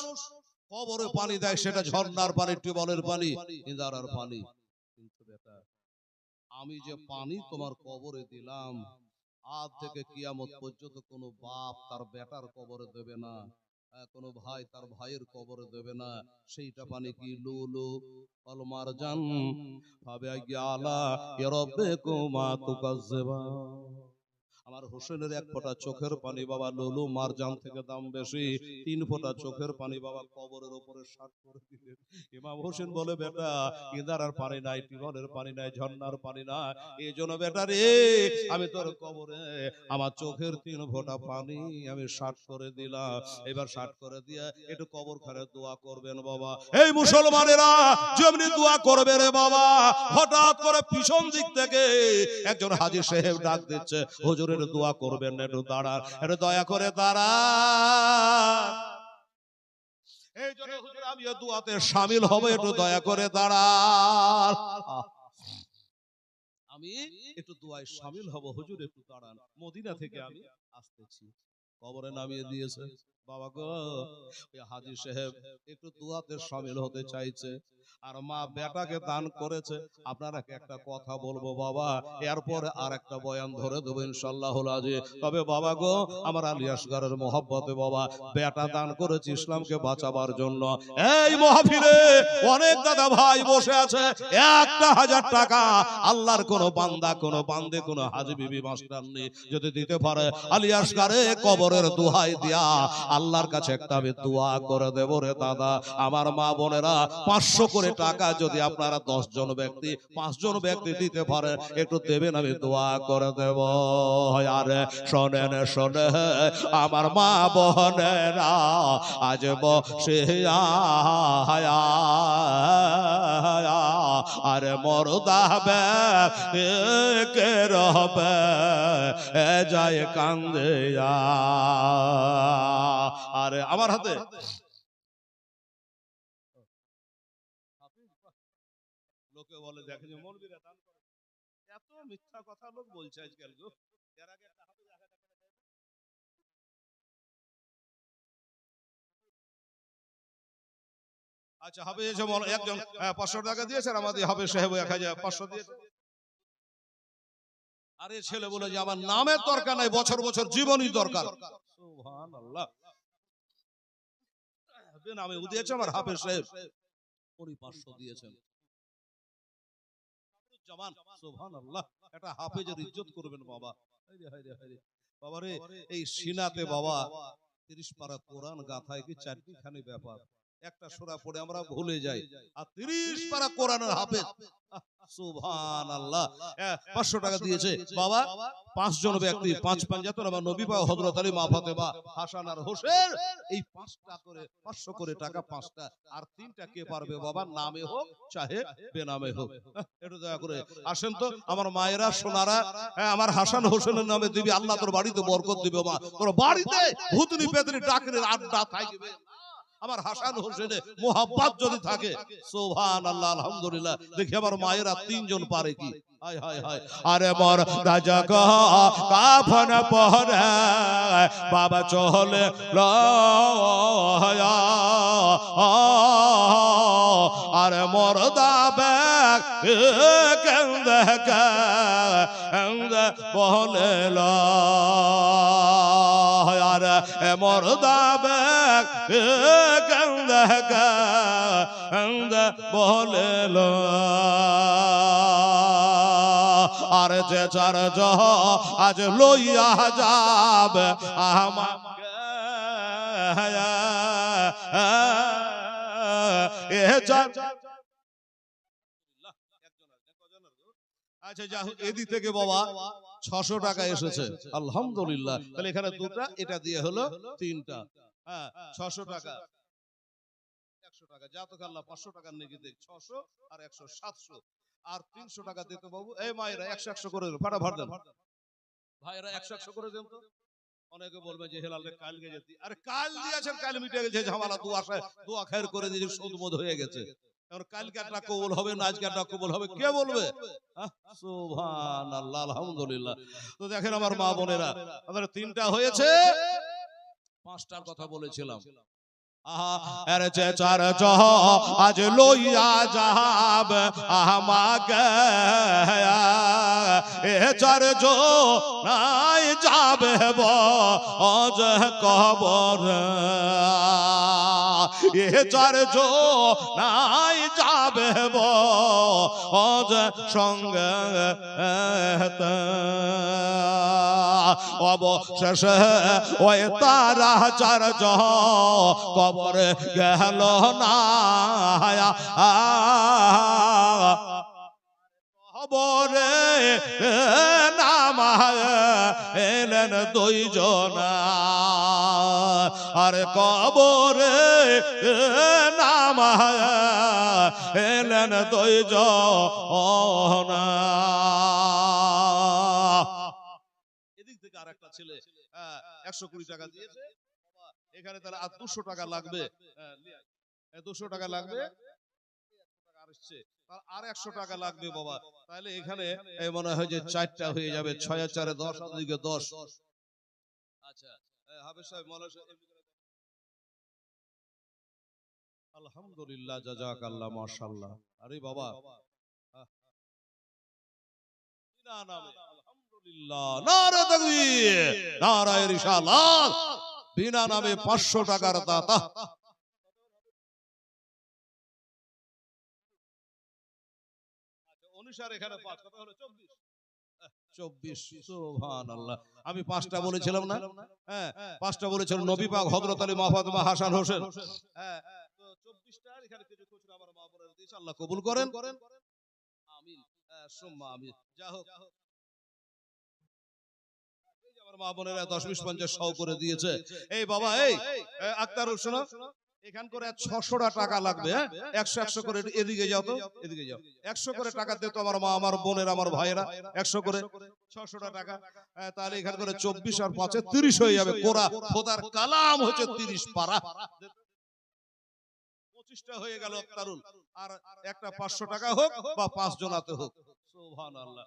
Speaker 1: কবরে পানি দেয়, সেটা ঝর্ণার পানি, টিউবওয়েলের পানি, ইন্দারার পানি। কিন্তু বেটা, আমি যে পানি তোমার কবরে দিলাম, আজ থেকে কিয়ামত পর্যন্ত কোনো বাপ তার বেটার কবরে দেবে না, কোনো ভাই তার ভাইয়ের কবরে দেবে না। সেইটা পানি কি? লুলু ওয়াল মারজান ফাবিআইয়ি রাব্বিকুমা তুকাজ্জিবান। আমার হোসেনের এক ফোঁটা চোখের পানি বাবা লুলু মারজান থেকে দাম বেশি। 3 ফোঁটা চোখের পানি বাবা কবরের উপরে সাত করে দিলেন। ইমাম হোসেন বলে, বেটা ইদারার পানি নাই, টিউবওয়েলের পানি নাই, ঝর্ণার পানি না, এই জন্য বেটা রে আমি তোর কবরে আমার চোখের 3 ফোঁটা পানি আমি সাত করে দিলাম। এবার সাত করে দিয়ে একটু কবর খানে দোয়া করবেন বাবা। এই মুসলমানেরা যেমনি দোয়া করবে রে বাবা, হঠাৎ করে পিছন দিক থেকে একজন হাজী সাহেব ডাক দিচ্ছে, হুজুরের দোয়া করবেন, একটু দাঁড়ান, একটু দয়া করে দাঁড়ান। এই জন্য হুজুর আমি দোয়াতে শামিল হব, একটু দয়া করে দাঁড়ান। আমি একটু দোয়ায় শামিল হব, হুজুর একটু দাঁড়ান, মদিনা থেকে আমি আসতেছি। কবরে নামিয়ে দিয়েছে। বাবা গো, ওই হাজী সাহেব একটু দোয়াতে শামিল হতে চাইছে, আর মা বেটাকে দান করেছে। আপনারা একটা কথা বলবো বাবা, এরপরে আর একটা বয়ান ধরে দেবো ইনশাআল্লাহুল আজিজ। তবে বাবা গো, আমার আলী আসগরের মহব্বতে বাবা বেটা দান করেছে ইসলামকে বাঁচাবার জন্য। এই মাহফিলে অনেক দাদা ভাই বসে আছে, 1000 টাকা আল্লাহর কোন বান্দা, কোন বান্দে, কোন হাজী বিবি মাস্টার নেই, যদি দিতে পারে আলী আসগরে কবরের দোহাই দিয়া আল্লাহর কাছে একটা আমি দোয়া করে দেব রে দাদা। আমার মা বোনেরা 500 করে টাকা যদি আপনারা 10 জন ব্যক্তি, 5 জন ব্যক্তি দিতে পারেন, একটু দেবেন, আমি দোয়া করে দেব। আরে শোনেন শোনেন আমার মা বোনেরা, আজ বসে আরে মরদা কে রবে যায় কান্দে। আরে আমার হাতে লোকে বলে, দেখে যে মৌলবীরা দান করে, এত মিথ্যা কথা লোক বলছে আজকাল গো। এর আগে একটা হাফেজ আচ্ছা হাফেজ একজন 500 টাকা দিয়েছেন, আমাদের হাফেজ সাহেব 1500 দিয়েছে। আরে ছেলে বলে যে আমার নামের দরকার নাই, বছর বছর জীবনই দরকার। সুবহানাল্লাহ, নামে দিয়েছে আমার হাফেজ সাহেব, উনি 500 দিয়েছেন। জামান সুবহানাল্লাহ, একটা হাফেজের ইজ্জত করবেন বাবা। বাবা রে, এই সিনাতে বাবা 30 পারা কোরআন গাথায় কি 4খানি ব্যাপার, একটা সূরা পড়ে আমরা ভুলে যাই, আর 30 পারা কোরআনের হাফেজ। সুবহানাল্লাহ, 500 টাকা দিয়েছে বাবা। 5 জন ব্যক্তি, 5 পাঞ্জাতন আমার নবী পাক হযরত আলী, মা ফাতেমা, হাসান আর হোসেন, এই 5টা করে 500 করে টাকা, 5টা, আর 3টা কে পারবে বাবা, নামে হোক চাহে বেনামে হোক। একটু দয়া করে আসেন তো আমার মায়েরা, সোনারা, আমার হাসান হোসেনের নামে দিবি, আল্লাহ তোর বাড়িতে বরকত দিবে। মা তোর বাড়িতে ভূতনি পেতনি ডাকরের আড্ডা থাকবে। আমার হাসান হোসেনে মোহাব্বত যদি থাকে, সুবহানাল্লাহ, আলহামদুলিল্লাহ। দেখি আমার মায়েরা 3 জন পারে কি। হায় হায় হায়, আরে মোর রাজা কা কাফন পহরে বাবা চলে লয়া, আরে মোর দাবে কেন্দে কেন্দে বলে লয়া, আরে মোর দাবে কেন্দে কেন্দে বলে আর যে চার জহ আজ লইয়া যাবে আমাকে, আচ্ছা যা হোক, এদিক থেকে বাবা 600 টাকা এসেছে, আলহামদুলিল্লাহ। তাহলে এখানে 2টা, এটা দিয়ে হলো 3টা, 600 টাকা, 100 টাকা, যা তো আল্লাহ 500 টাকার নেকি দেখ, 600 আর 100 700, আর 300 টাকা দিতে বাবু। এই মায়েরা 100 করে দেন, ফাটাফাট দেন ভাইরা, 100 করে দেন তো। অনেকে বলবে যে হেলালে কালকে যেতে, আরে কাল দিয়েছেন, কাল মিটে গেছে ঝামেলা, দোয়া খায়ের করে দিয়ে সুদমদ হয়ে গেছে। এখন কালকে একটা কবুল হবে না, আজকে একটা কবুল হবে, কে বলবে? সুবহানাল্লাহ, আলহামদুলিল্লাহ। তো দেখেন আমার মা বোনেরা, আমাদের 3টা হয়েছে, পাঁচটার কথা বলেছিলাম। আহা এর যে চার জহ আজ লইয়া যাব আমাকে, এ চার জো নাই যাবে আজ কবর, এ চার জো নাই যাবে আজ সঙ্গে অবশেষে ওই তারা চার জহ কবরে গেল না, কবরে নামায় এলেন দুইজন, আর কবরে নামায় এলেন দুইজন। এদিক থেকে আর একটা ছেলে 120 টাকা দিয়েছে, এখানে তাহলে আর 200 টাকা লাগবে, 200 টাকা লাগবে, আর 100 টাকা লাগবে বাবা। তাহলে এখানে মনে হয় যে 4টা হয়ে যাবে, 6 আর 4 10, ওদিকে 10। আচ্ছা হাফেজ সাহেব মৌলানা সাহেব, আলহামদুলিল্লাহ জাযাকাল্লাহ মাশাআল্লাহ। আরে বাবা বিনা নামে আলহামদুলিল্লাহ, নারে তাকবীর, নারায়ে রিসালাত, বিনা নামে 500 টাকার দাতা। অনুসার এখানে 5, কত হলো? 24। সুবহানাল্লাহ। আমি 5টা বলেছিলাম না? হ্যাঁ 5টা বলেছিলাম, নবী পাক হযরত আলী মা ফাতেমা হাসান হোসেন। হ্যাঁ তো 24টা এখানে কিছু খুচরা আমার মা বোনেরা দিয়েছে, আল্লাহ কবুল করেন, আমিন সুম্মা আমিন। যা হোক আমার মা বোনেরা 10 20 50 100 করে দিয়েছে। এই বাবা এই আক্তারুল শোনো, এখান করে 600 টাকা লাগবে, 100 100 করে এদিকে যাও তো, এদিকে যাও, 100 করে টাকা দে তো আমার মা আমার বোনের আমার ভাইরা, 100 করে 600 টাকা। তাহলে এখান করে 24 আর 5 30 হয়ে যাবে। কোরআন খোদার কালাম হচ্ছে 30 পারা, 25টা হয়ে গেল আক্তারুল। আর একটা 500 টাকা হোক বা 5 জনাতে হোক। সুবহানাল্লাহ।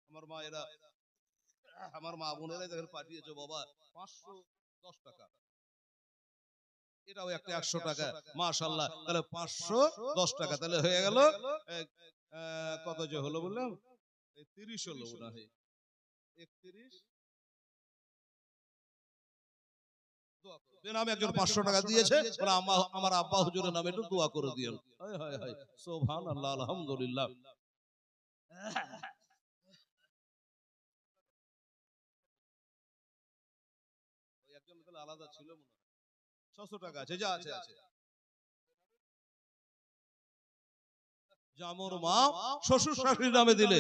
Speaker 1: আমার মায়েরা আমার মা বোনেরা দেখেন পাঠিয়েছে বাবা 510 টাকা, এটাও একটা 100 টাকা মাশাআল্লাহ। তাহলে 510 টাকা, তাহলে হয়ে গেল কত যে হলো বললাম, 30 হলো মনে হয়, 31। বেনামে একজন 500 টাকা দিয়েছে, বলে আমার আব্বা হুজুরের নামে একটু দোয়া করে দিয়েন। হায় হায় হায়, সুবহানাল্লাহ, আলহামদুলিল্লাহ। একজন আলাদা ছিল মনে হয়, 600 টাকা আছে, যা আছে আছে। জামর মা শ্বশুর শাশুড়ির নামে দিলে,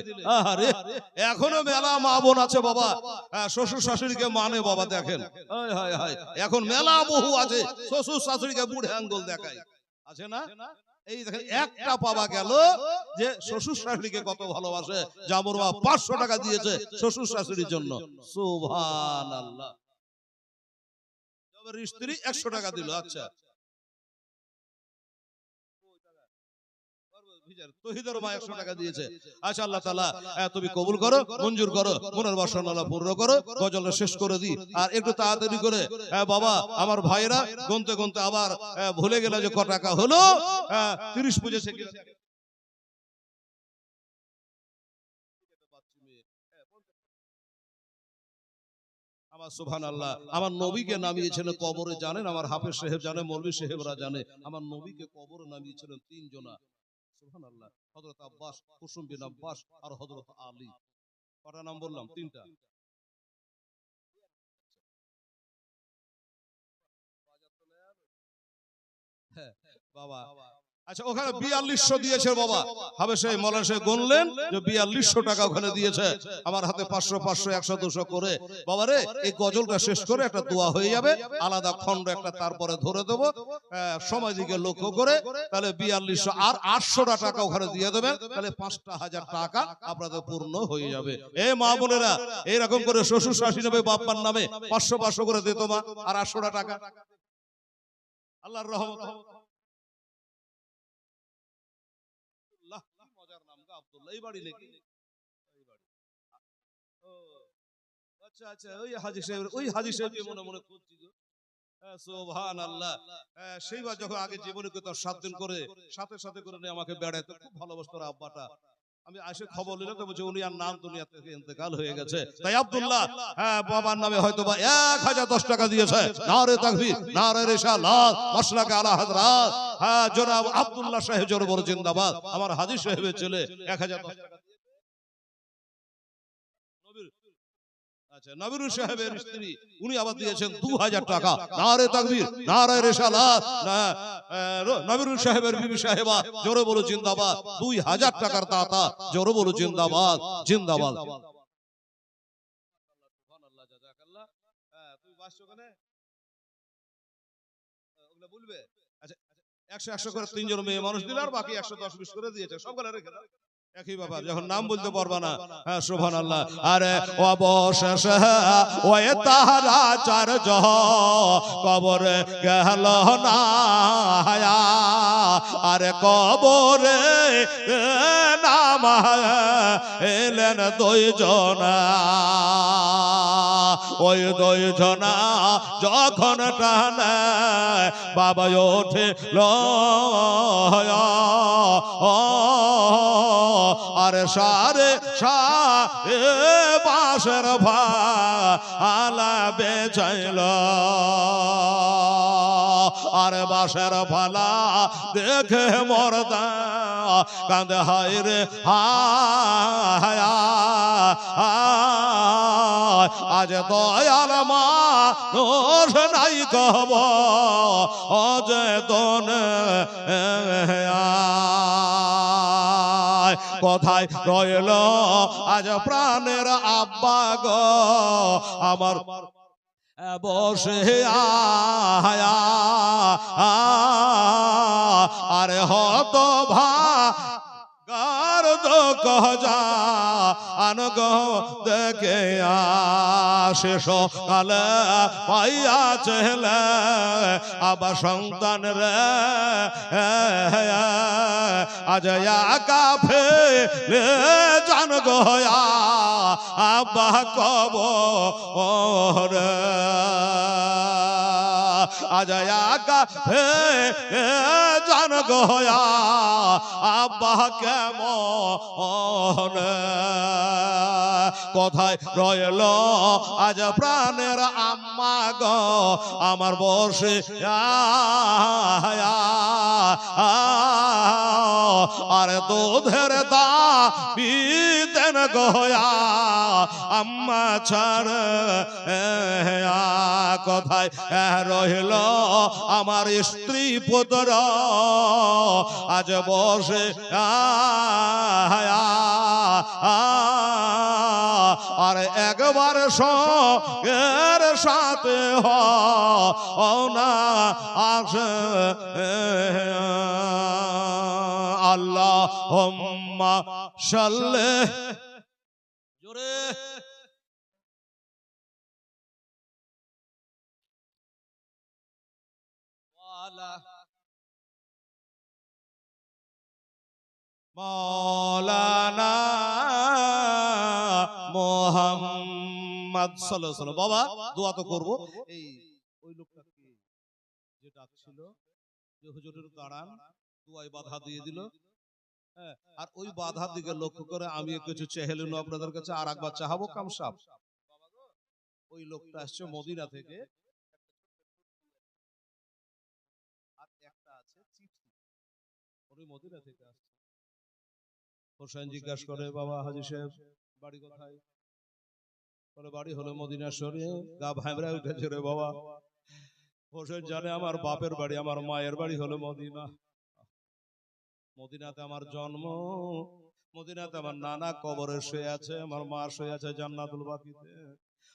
Speaker 1: আরে এখনো মেলা মা বোন আছে বাবা শ্বশুর শাশুড়িকে মানে বাবা, দেখেন হায় হায় হায়, এখন মেলা বহু আছে শ্বশুর শাশুড়িকে বুড়ে আঙ্গুল দেখায়, আছে না? এই দেখেন একটা পাওয়া গেল যে শ্বশুর শাশুড়িকে কত ভালোবাসে। জামর মা 500 টাকা দিয়েছে শ্বশুর শাশুড়ির জন্য, সুবহানাল্লাহ। স্ত্রী 100 টাকা দিল, আচ্ছা তহিদের মা 100 টাকা দিয়েছে। আচ্ছা আল্লাহ তাআলা তুমি কবুল করো, মঞ্জুর করো, মনের বাসনা আল্লাহ পূর্ণ করো, গজলটা শেষ করে দি। আর একটু তাড়াতাড়ি করে বাবা আমার ভাইরা গুনতে গুনতে আবার ভুলে গেল যে ক টাকা হলো, 30 বুঝেছে কি আমার সুবহানাল্লাহ। আমার নবীকে নামিয়েছিলেন কবরে, জানেন? আমার হাফেজ সাহেব জানে, মৌলভী সাহেবরা জানে, আমার নবীকে কবরে নামিয়েছিলেন 3 জনা। সুবহানাল্লাহ। হযরত আব্বাস, কুসুম বিন আব্বাস আর হযরত আলী। কটা নাম বললাম? 3টা। হ্যাঁ বাবা, আচ্ছা ওখানে 4200 দিয়েছে বাবা, হাফেজ সাহেব মৌলানা সাহেব গুনলেন যে 4200 টাকা ওখানে দিয়েছে। আমার হাতে 500 500 100 200 করে। বাবা রে, এই গজলটা শেষ করে একটা দোয়া হয়ে যাবে, আলাদা খণ্ড একটা তারপরে ধরে দেব সময় দিকে লক্ষ্য করে। তাহলে 4200 আর 800 টাকা ওখানে দিয়ে দেবেন, তাহলে 5000 টাকা আপনাদের পূর্ণ হয়ে যাবে। এই মা বোনেরা এইরকম করে শ্বশুর শাশুড়ি নেবে বাপ্পার নামে 500 500 করে দিত মা, আর 800 টাকা আল্লাহর রহমত। মজার নাম গো আব্দুল্লাহ, এই বাড়ি নাকি? আচ্ছা আচ্ছা, ওই হাজি সাহেব মনে মনে খুঁজছি গো। সুবহানাল্লাহ। সেইবার যখন আগে জীবনে করতাম 7 দিন করে সাথে সাথে করে নিয়ে আমাকে বেড়াইতো, খুব ভালোবাসতো আব্বাটা। আমি এসে খবর নিলাম তো বলছে উনি আর নাম দুনিয়া থেকে ইন্তেকাল হয়ে গেছে। তাই আব্দুল্লাহ বাবার নামে হয়তো বা 1010 টাকা দিয়েছে। নারে তাকবীর, নারে রিসালাত, মাসলাকে আলা হযরত। জনাব আব্দুল্লাহ সাহেব জোরে বড় জিন্দাবাদ। আমার হাজী সাহেবের ছেলে 1010 টাকা। আচ্ছা, নবীরুল সাহেবের স্ত্রী উনি আবার দিয়েছেন 2000 টাকা। নারে তাকবীর, নারে রিসালাত। নবীরুল সাহেবের বিবি সাহেবা জোরে বলো জিন্দাবাদ। 2000 টাকার দাতা, জোরে বলো জিন্দাবাদ, জিন্দাবাদ। সুবহানাল্লাহ, জাযাকাল্লাহ। তুমি বাসছো কেন? ওগুলা বলবে? আচ্ছা 100 করে তিনজন মেয়ে মানুষ দিল, আর বাকি 110-20 করে দিয়েছে। সবগুলা রেখে দাও। একই ব্যাপার, যখন নাম বলতে পারবা না। সুবহানাল্লাহ। আরে অবশেষে ওই তাহারা চারজ কবরে গেল না, আরে কবরে নাম এলেন দুইজনা। ওই দুইজনা যখন টানে বাবা ওঠে আরে সারে বাঁশের ভালা বেচাইল, আর বাঁশের ভালা দেখে মরদা কাঁদে হায় রে হায়। আজ দয়াল মানুষ নাই কব অযতন কোথায় রইল আজ প্রাণের আব্বা গো আমার বসে আয়া। আরে হত ভাগার কহ যা আনগ দেখে শেষ কালে পাইয়া চেহলে আবার সন্তান রে আজ একা ফেলে জান গয়া আব্বা কব রে। আজ একা ফেলে জান গয়া আব্বা কেমন কোথায় রইল আজ প্রাণের আম্মা গো আমার বসে আর দুধের দাবি দেন গয়া আম্মা ছাড়। কোথায় রইল আমার স্ত্রী পুত্র আজ বসে আর একবার সঙ্গের সাথে না আসে। আল্লাহুম্মা সাল্লি জোরে মাওলানা মুহাম্মদ সাল্লাল্লাহু আলাইহি ওয়াসাল্লাম। বাবা দোয়া তো করব। এই ওই লোকটাকে যে ডাকছিল যে হুজুরের দাঁড়ান, দোয়ায় বাধা দিয়ে দিল। হ্যাঁ, আর ওই বাধার দিকে লক্ষ্য করে আমি কিছু চেহেলুন আপনাদের কাছে আর একবার চাহাবো কামসাব। ওই লোকটা আসছে মদিনা থেকে, আর একটা আছে চিঠি, ওই মদিনা থেকে আসছে। হোসেন জিজ্ঞাসা করে বাবা হাজী সাহেব বাড়ি কোথায়? বলে বাড়ি হলো মদিনা শরীফ। গা ভাইবরা উঠেছে রে বাবা। হোসেন জানে আমার বাপের বাড়ি, আমার মায়ের বাড়ি হলো মদিনা। মদিনাতে আমার জন্ম, মদিনাতে আমার নানা কবরে শুয়ে আছে, আমার মা শুয়ে আছে জান্নাতুল বাকিতে।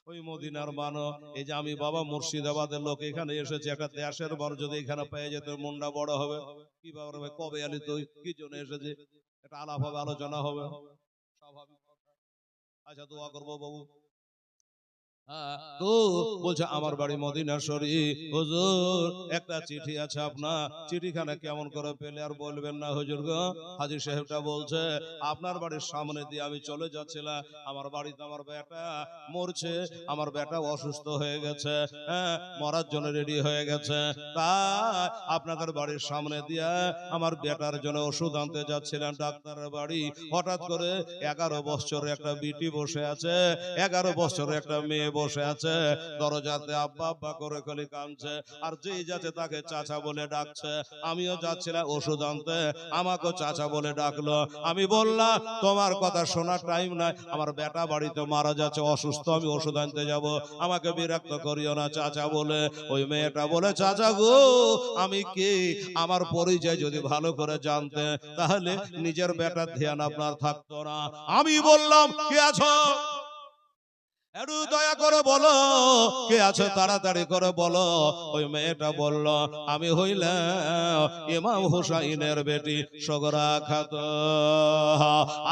Speaker 1: ওই মদিনার মানো এই যে আমি বাবা মুর্শিদাবাদের লোক এখানে এসেছি, একটা দেশের বড় যদি এখানে পেয়ে যেত মুন্ডা বড় হবে। কি ব্যাপার হবে, কবে আলি তুই, কি জন্য এসেছে, এটা আলাপ হবে, আলোচনা হবে, স্বাভাবিক কথা। আচ্ছা দোয়া করবো বাবু। তো বলছে আমার বাড়ি মদিনা শরীফ। হুজুর একটা চিঠি আছে আপনার, চিঠিখানা কেমন করে পেলে আর বলবেন না হুজুর গো। হাজী সাহেবটা বলছে আপনার বাড়ির সামনে দিয়ে আমি চলে যাচ্ছিলাম, আমার বাড়িতে আমার বেটা মরছে, আমার বেটা অসুস্থ হয়ে গেছে, হ্যাঁ মরার জন্য রেডি হয়ে গেছে, তাই আপনাদের বাড়ির সামনে দিয়ে আমার বেটার জন্য ওষুধ আনতে যাচ্ছিলেন ডাক্তারের বাড়ি। হঠাৎ করে 11 বছরের একটা বিটি বসে আছে, 11 বছরের একটা মেয়ে বসে আছে, দরজাতে আব্বা আব্বা করে খালি কাঁদছে, আর যেই যাচ্ছে তাকে চাচা বলে ডাকছে। আমিও যাচ্ছিলাম ওষুধ আনতে, আমাকেও চাচা বলে ডাকলো। আমি বললাম তোমার কথা শোনার টাইম নাই, আমার বেটা বাড়িতে মারা যাচ্ছে অসুস্থ, আমি ওষুধ আনতে যাব, আমাকে বিরক্ত করিও না চাচা বলে। ওই মেয়েটা বলে চাচা গো আমি কে, আমার পরিচয় যদি ভালো করে জানতে তাহলে নিজের বেটার ধ্যান আপনার থাকতো না। আমি বললাম কে আছো, একটু দয়া করে বলো কে আছে, তাড়াতাড়ি করে বলো। ওই মেয়েটা বলল আমি হইলাম ইমাম হুসাইনের বেটি সগরা খাতুন।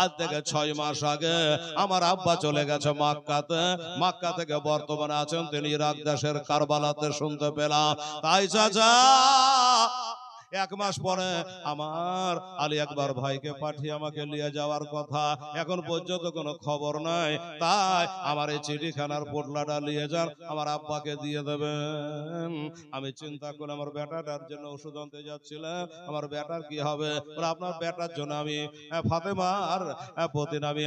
Speaker 1: আজ থেকে 6 মাস আগে আমার আব্বা চলে গেছে মক্কাতে, মক্কা থেকে বর্তমানে আছেন তিনি ইরাক দেশের কারবালাতে শুনতে পেলাম। তাই চাচা 1 মাস পরে আমার আলী আকবর ভাইকে পাঠিয়ে আমাকে নিয়ে যাওয়ার কথা, এখন পর্যন্ত কোনো খবর নাই। তাই আমার এই চিঠিখানার পোটলাটা নিয়ে যান, আমার আব্বাকে দিয়ে দেবেন। আমি চিন্তা করে আমার বেটাটার জন্য ওষুধ আনতে যাচ্ছিলাম, আমার বেটার কি হবে, আপনার বেটার জন্য আমি ফাতেমার প্রতি আমি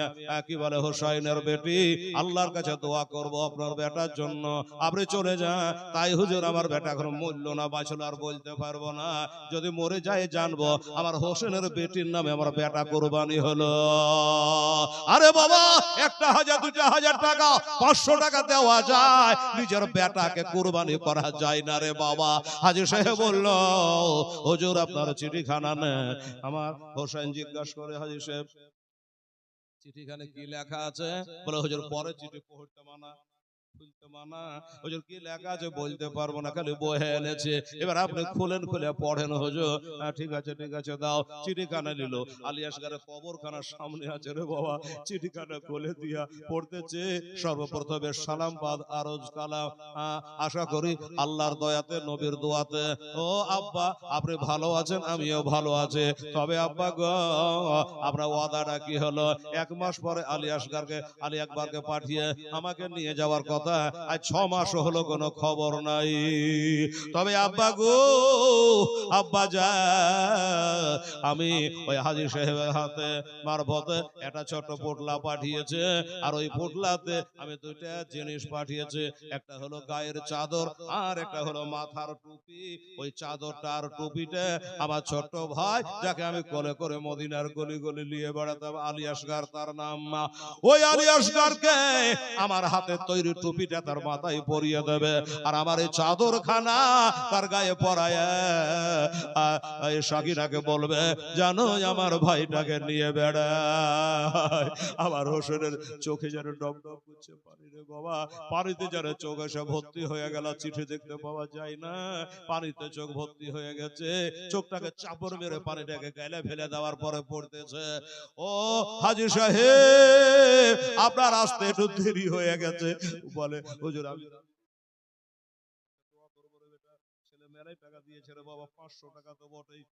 Speaker 1: কি বলে হুসাইনের বেটি আল্লাহর কাছে দোয়া করব আপনার বেটার জন্য, আপনি চলে যান। তাই হুজুর আমার বেটা এখন মূল্য না বাঁচলো আর বলতে পারবো না, যদি মরে যায় জানবো আমার হোসেনের বেটির নামে আমার বেটা কোরবানি হলো। আরে বাবা 1000 2000 টাকা 500 টাকা দেওয়া যায়, নিজের বেটাকে কোরবানি করা যায় না রে বাবা। হাজী সাহেব বলল হুজুর আপনার চিঠিখানা নেন। আমার হোসেন জিজ্ঞাসা করে হাজী সাহেব চিঠিখানে কি লেখা আছে, বলে হুজুর পরে চিঠি পড়তে মানা, খুলতে মানা। হুজুর কি লেখা আছে বলতে পারবো না, খালি বহে এনেছে, এবার আপনি খুলেন, খুলে পড়েন হুজুর। ঠিক আছে ঠিক আছে দাও। চিঠিখানা নিল, আলিয়াসগারের কবরখানার সামনে আছে রে বাবা, চিঠিখানা খুলে দিয়া পড়তেছে সর্বপ্রথমে সালাম বাদ আরজ কালাম, আশা করি আল্লাহর দয়াতে নবীর দোয়াতে ও আব্বা আপনি ভালো আছেন, আমিও ভালো আছি, তবে আব্বা গো আপনার ওয়াদাটা কি হলো, 1 মাস পরে আলী আকবরকে পাঠিয়ে আমাকে নিয়ে যাওয়ার কথা, আজ 6 মাস হলো কোনো খবর নাই। তবে আব্বা গো আব্বা যা আমি ওই হাজী সাহেবের হাতে মারফতে একটা ছোট পোটলা পাঠিয়েছে, আর ওই পোটলাতে আমি 2টা জিনিস পাঠিয়েছে, একটা হলো গায়ের চাদর আর একটা হলো মাথার টুপি। ওই চাদরটা আর টুপিটা আমার ছোট্ট ভাই যাকে আমি কোলে করে মদিনার গলি গলি নিয়ে বেড়াতাম, আলী আসগার তার নাম, ওই আলী আসগারকে আমার হাতে তৈরি টুপিটা তার মাথায় পরিয়ে দেবে, আর আমার এই চাদর খানা তার গায়ে পরায় এই সাকিরাকে বলবে জানো আমার ভাইটাকে নিয়ে বেড়ায়। আমার হোসেনের চোখে যেন ডব ডব করছে পানি রে বাবা, পানিতে যেন চোখ এসে ভর্তি হয়ে গেল, চিঠি দেখতে পাওয়া যায় না, পানিতে চোখ ভর্তি হয়ে গেছে, চোখটাকে চাপড় মেরে পানিটাকে গালে ফেলে দেওয়ার পরে পড়তেছে ও হাজী সাহেব আপনার আসতে একটু দেরি হয়ে গেছে। বলে হুজুর আমি ছেলে মেয়েরাই টাকা দিয়েছে রে বাবা, 500 টাকা তো বটেই।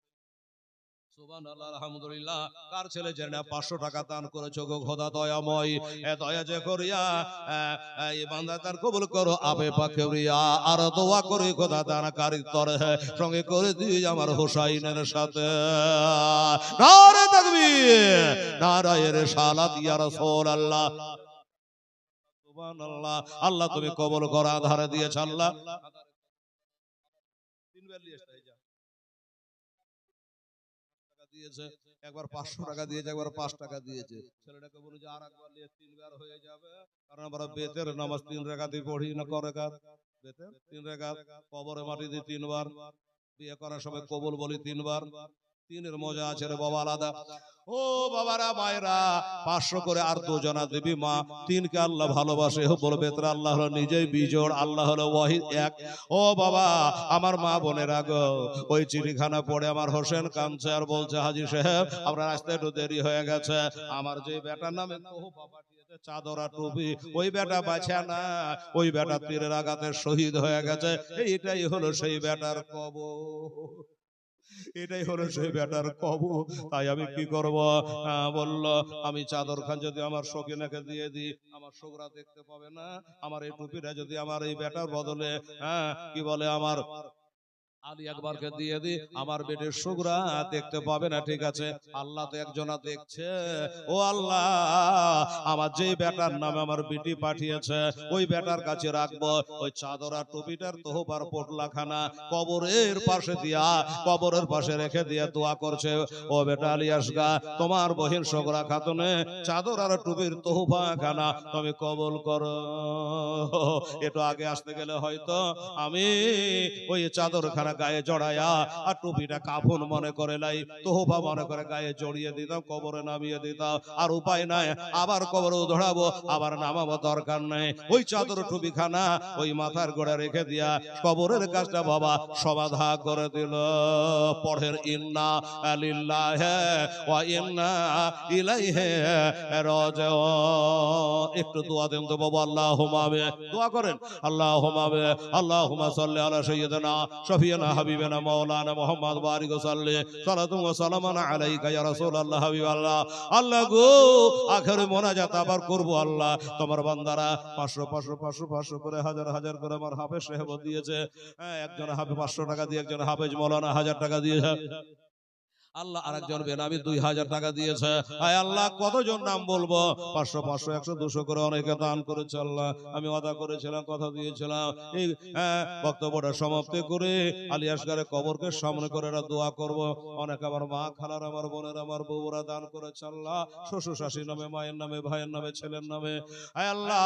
Speaker 1: সুবহানাল্লাহ আলহামদুলিল্লাহ, কার ছেলে যেন 500 টাকা দান করেছো গো খোদা দয়াময়, এ দয়া যে করিয়া এই বান্দা তার কবুল করো আপে পাকে রিয়া, আর দোয়া করে খোদা দানকারী তরে সঙ্গে করে দিই আমার হোসাইনের সাথে। নারে তাকবীর, নারায়ে রিসালাত ইয়া রাসূলুল্লাহ। সুবহানাল্লাহ, আল্লাহ তুমি কবুল করো, আধারে দিয়েছ আল্লাহ। 3 বার নিয়ে আসতে যা দিয়েছে, একবার 500 টাকা দিয়েছে, একবার 5 টাকা দিয়েছে। ছেলেটাকে বলে যে আর একবার নিয়ে 3 বার হয়ে যাবে, কারণ আমরা বেতের নামাজ 3 রাকাতই পড়ি না, ক রাকাত বেতের 3 রাকাত, কবরে মাটি দিই 3 বার, বিয়ে করার সময় কবুল বলি 3 বার। 3-এর মজা আছে রে বাবা আলাদা। ও বাবারা মায়েরা 500 করে আর 2 জনা দেবী মা, 3 কে আল্লাহ ভালোবাসে, বলবে তারা আল্লাহ হলো নিজেই বিজোড়, আল্লাহ হলো ওয়াহিদ এক। ও বাবা আমার মা বোনেরা গো, ওই চিঠিখানা পড়ে আমার হোসেন কাঁদছে আর বলছে হাজী সাহেব আপনার আসতে একটু দেরি হয়ে গেছে, আমার যে বেটার নামে তোহফা পাঠিয়েছে চাদরা টুপি, ওই বেটা বাঁচা না, ওই বেটা তীরের আঘাতে শহীদ হয়ে গেছে। এইটাই হলো সেই বেটার কবর, এটাই হলো সেই বেটার কবর। তাই আমি কি করব? বলল, আমি চাদর খান যদি আমার সকিনাকে দিয়ে দিই, আমার সৌরা দেখতে পাবে না। আমার এই টুপিটা যদি আমার এই বেটার বদলে কি বলে আমার আলী আকবরকে দিয়ে দি, আমার বেটের সুগরা দেখতে পাবে না। ঠিক আছে, আল্লাহ তো একজনা দেখছে। ও আল্লাহ, আমার যে বেটার নামে আমার বেটি পাঠিয়েছে, ওই বেটার কাছে রাখবো ওই চাদর আর টুপিটার তোহবার পোটলাখানা কবরের পাশে দিয়া, কবরের পাশে রেখে দিয়ে দোয়া করছে, ও বেটা আলী আসগা, তোমার বহিন সুগরা খাতুনে চাদর আর টুপির তোহফাখানা তুমি কবুল করো। একটু আগে আসতে গেলে হয়তো আমি ওই চাদর খানা গায়ে জড়ায়া আর টুপিটা কাফন মনে করে লাই, তোহফা মনে করে গায়ে জড়িয়ে দিতাম, কবরে নামিয়ে দিতাম। আর উপায় নাই, আবার কবরে ধরাবো, আবার নামাবো, দরকার নাই। ওই চাদর টুপি খানা ওই মাথার গোড়া রেখে দিয়া কবরের কাজটা বাবা সমাধা করে দিল। পড়ের ইন্না লিল্লাহি ওয়া ইন্না ইলাইহি রাজিউন। একটু দোয়া দেন তো বাবা, আল্লাহুম্মা আমিন। দোয়া করেন, আল্লাহুম্মা আমিন, আল্লাহুম্মা সাল্লি আলা সাইয়্যিদিনা শফিয়ানা হাবিবানা মাওলানা মুহাম্মদ বারিক ওয়া সাল্লি সালাতু ওয়া সালামান আলাইকা ইয়া রাসূলুল্লাহ হাবিবাল্লাহ। আল্লাহ গো, আখেরে মোনাজাত আবার করব আল্লাহ। তোমার বান্দারা 500 500 500 500 করে, হাজার হাজার করে আমার হাফেজ সাহেব দিয়েছে। একজন হাফেজ 500 টাকা দিয়ে, একজন হাফেজ মাওলানা 1000 টাকা দিয়েছে। আল্লাহ আরেকজন বেনামি 2000 টাকা দিয়েছে। আয় আল্লাহ, কতজন নাম বলবো? 500 500 100 200 করে অনেকে দান করেছে। আল্লাহ, আমি ওয়াদা করেছিলাম, কথা দিয়েছিলাম, এই বক্তব্যটা সমাপ্তি করে আলী আসগরের কবরকে সামনে করে দোয়া করব। অনেক আমার মা খালার, আমার বোনের, আমার বউরা দান করেছে। আল্লাহ, শ্বশুর শাশুড়ির নামে, মায়ের নামে, ভাইয়ের নামে, ছেলের নামে, আয় আল্লাহ,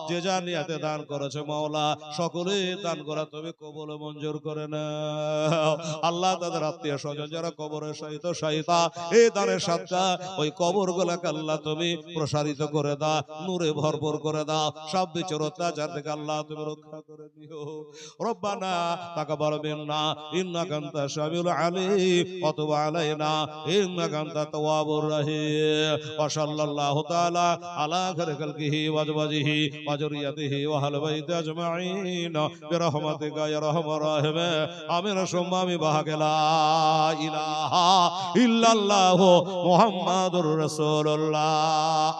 Speaker 1: যে যা নিয়াতে দান করেছে মাওলা, সকলে দান করা তুমি কবুল মঞ্জুর করে নাও। আল্লাহ, তাদের আত্মীয় স্বজন যারা কবরের সহিত সহিতা, এই দানের সাদকা ওই কবর গুলাকে আল্লাহ তুমি প্রসারিত করে দাও, নূরে ভরপুর করে দাও, সব বিচার অত্যাচার থেকে আল্লাহ তুমি রক্ষা করে দিও। রব্বানা তাকাব্বাল মিন্না ইন্নাকা আনতাশ শামিউল আলিম ওয়া তুব আলাইনা ইন্নাকা আনতাত তাওয়াবুর রহিম। ওয়া সাল্লাল্লাহু তাআলা আলা খায়রি খালকিহি ওয়া আজওয়াজিহি ওয়া যুররিয়াতিহি ওয়া আহলি বাইতি আজমাইন বিরহমাতিকা ইয়া আরহামার রাহিমিন। আমিন সুম্মা আমিন। বাহাগেলা ইলাহা ইল্লাল্লাহু মুহাম্মাদুর রাসূলুল্লাহ।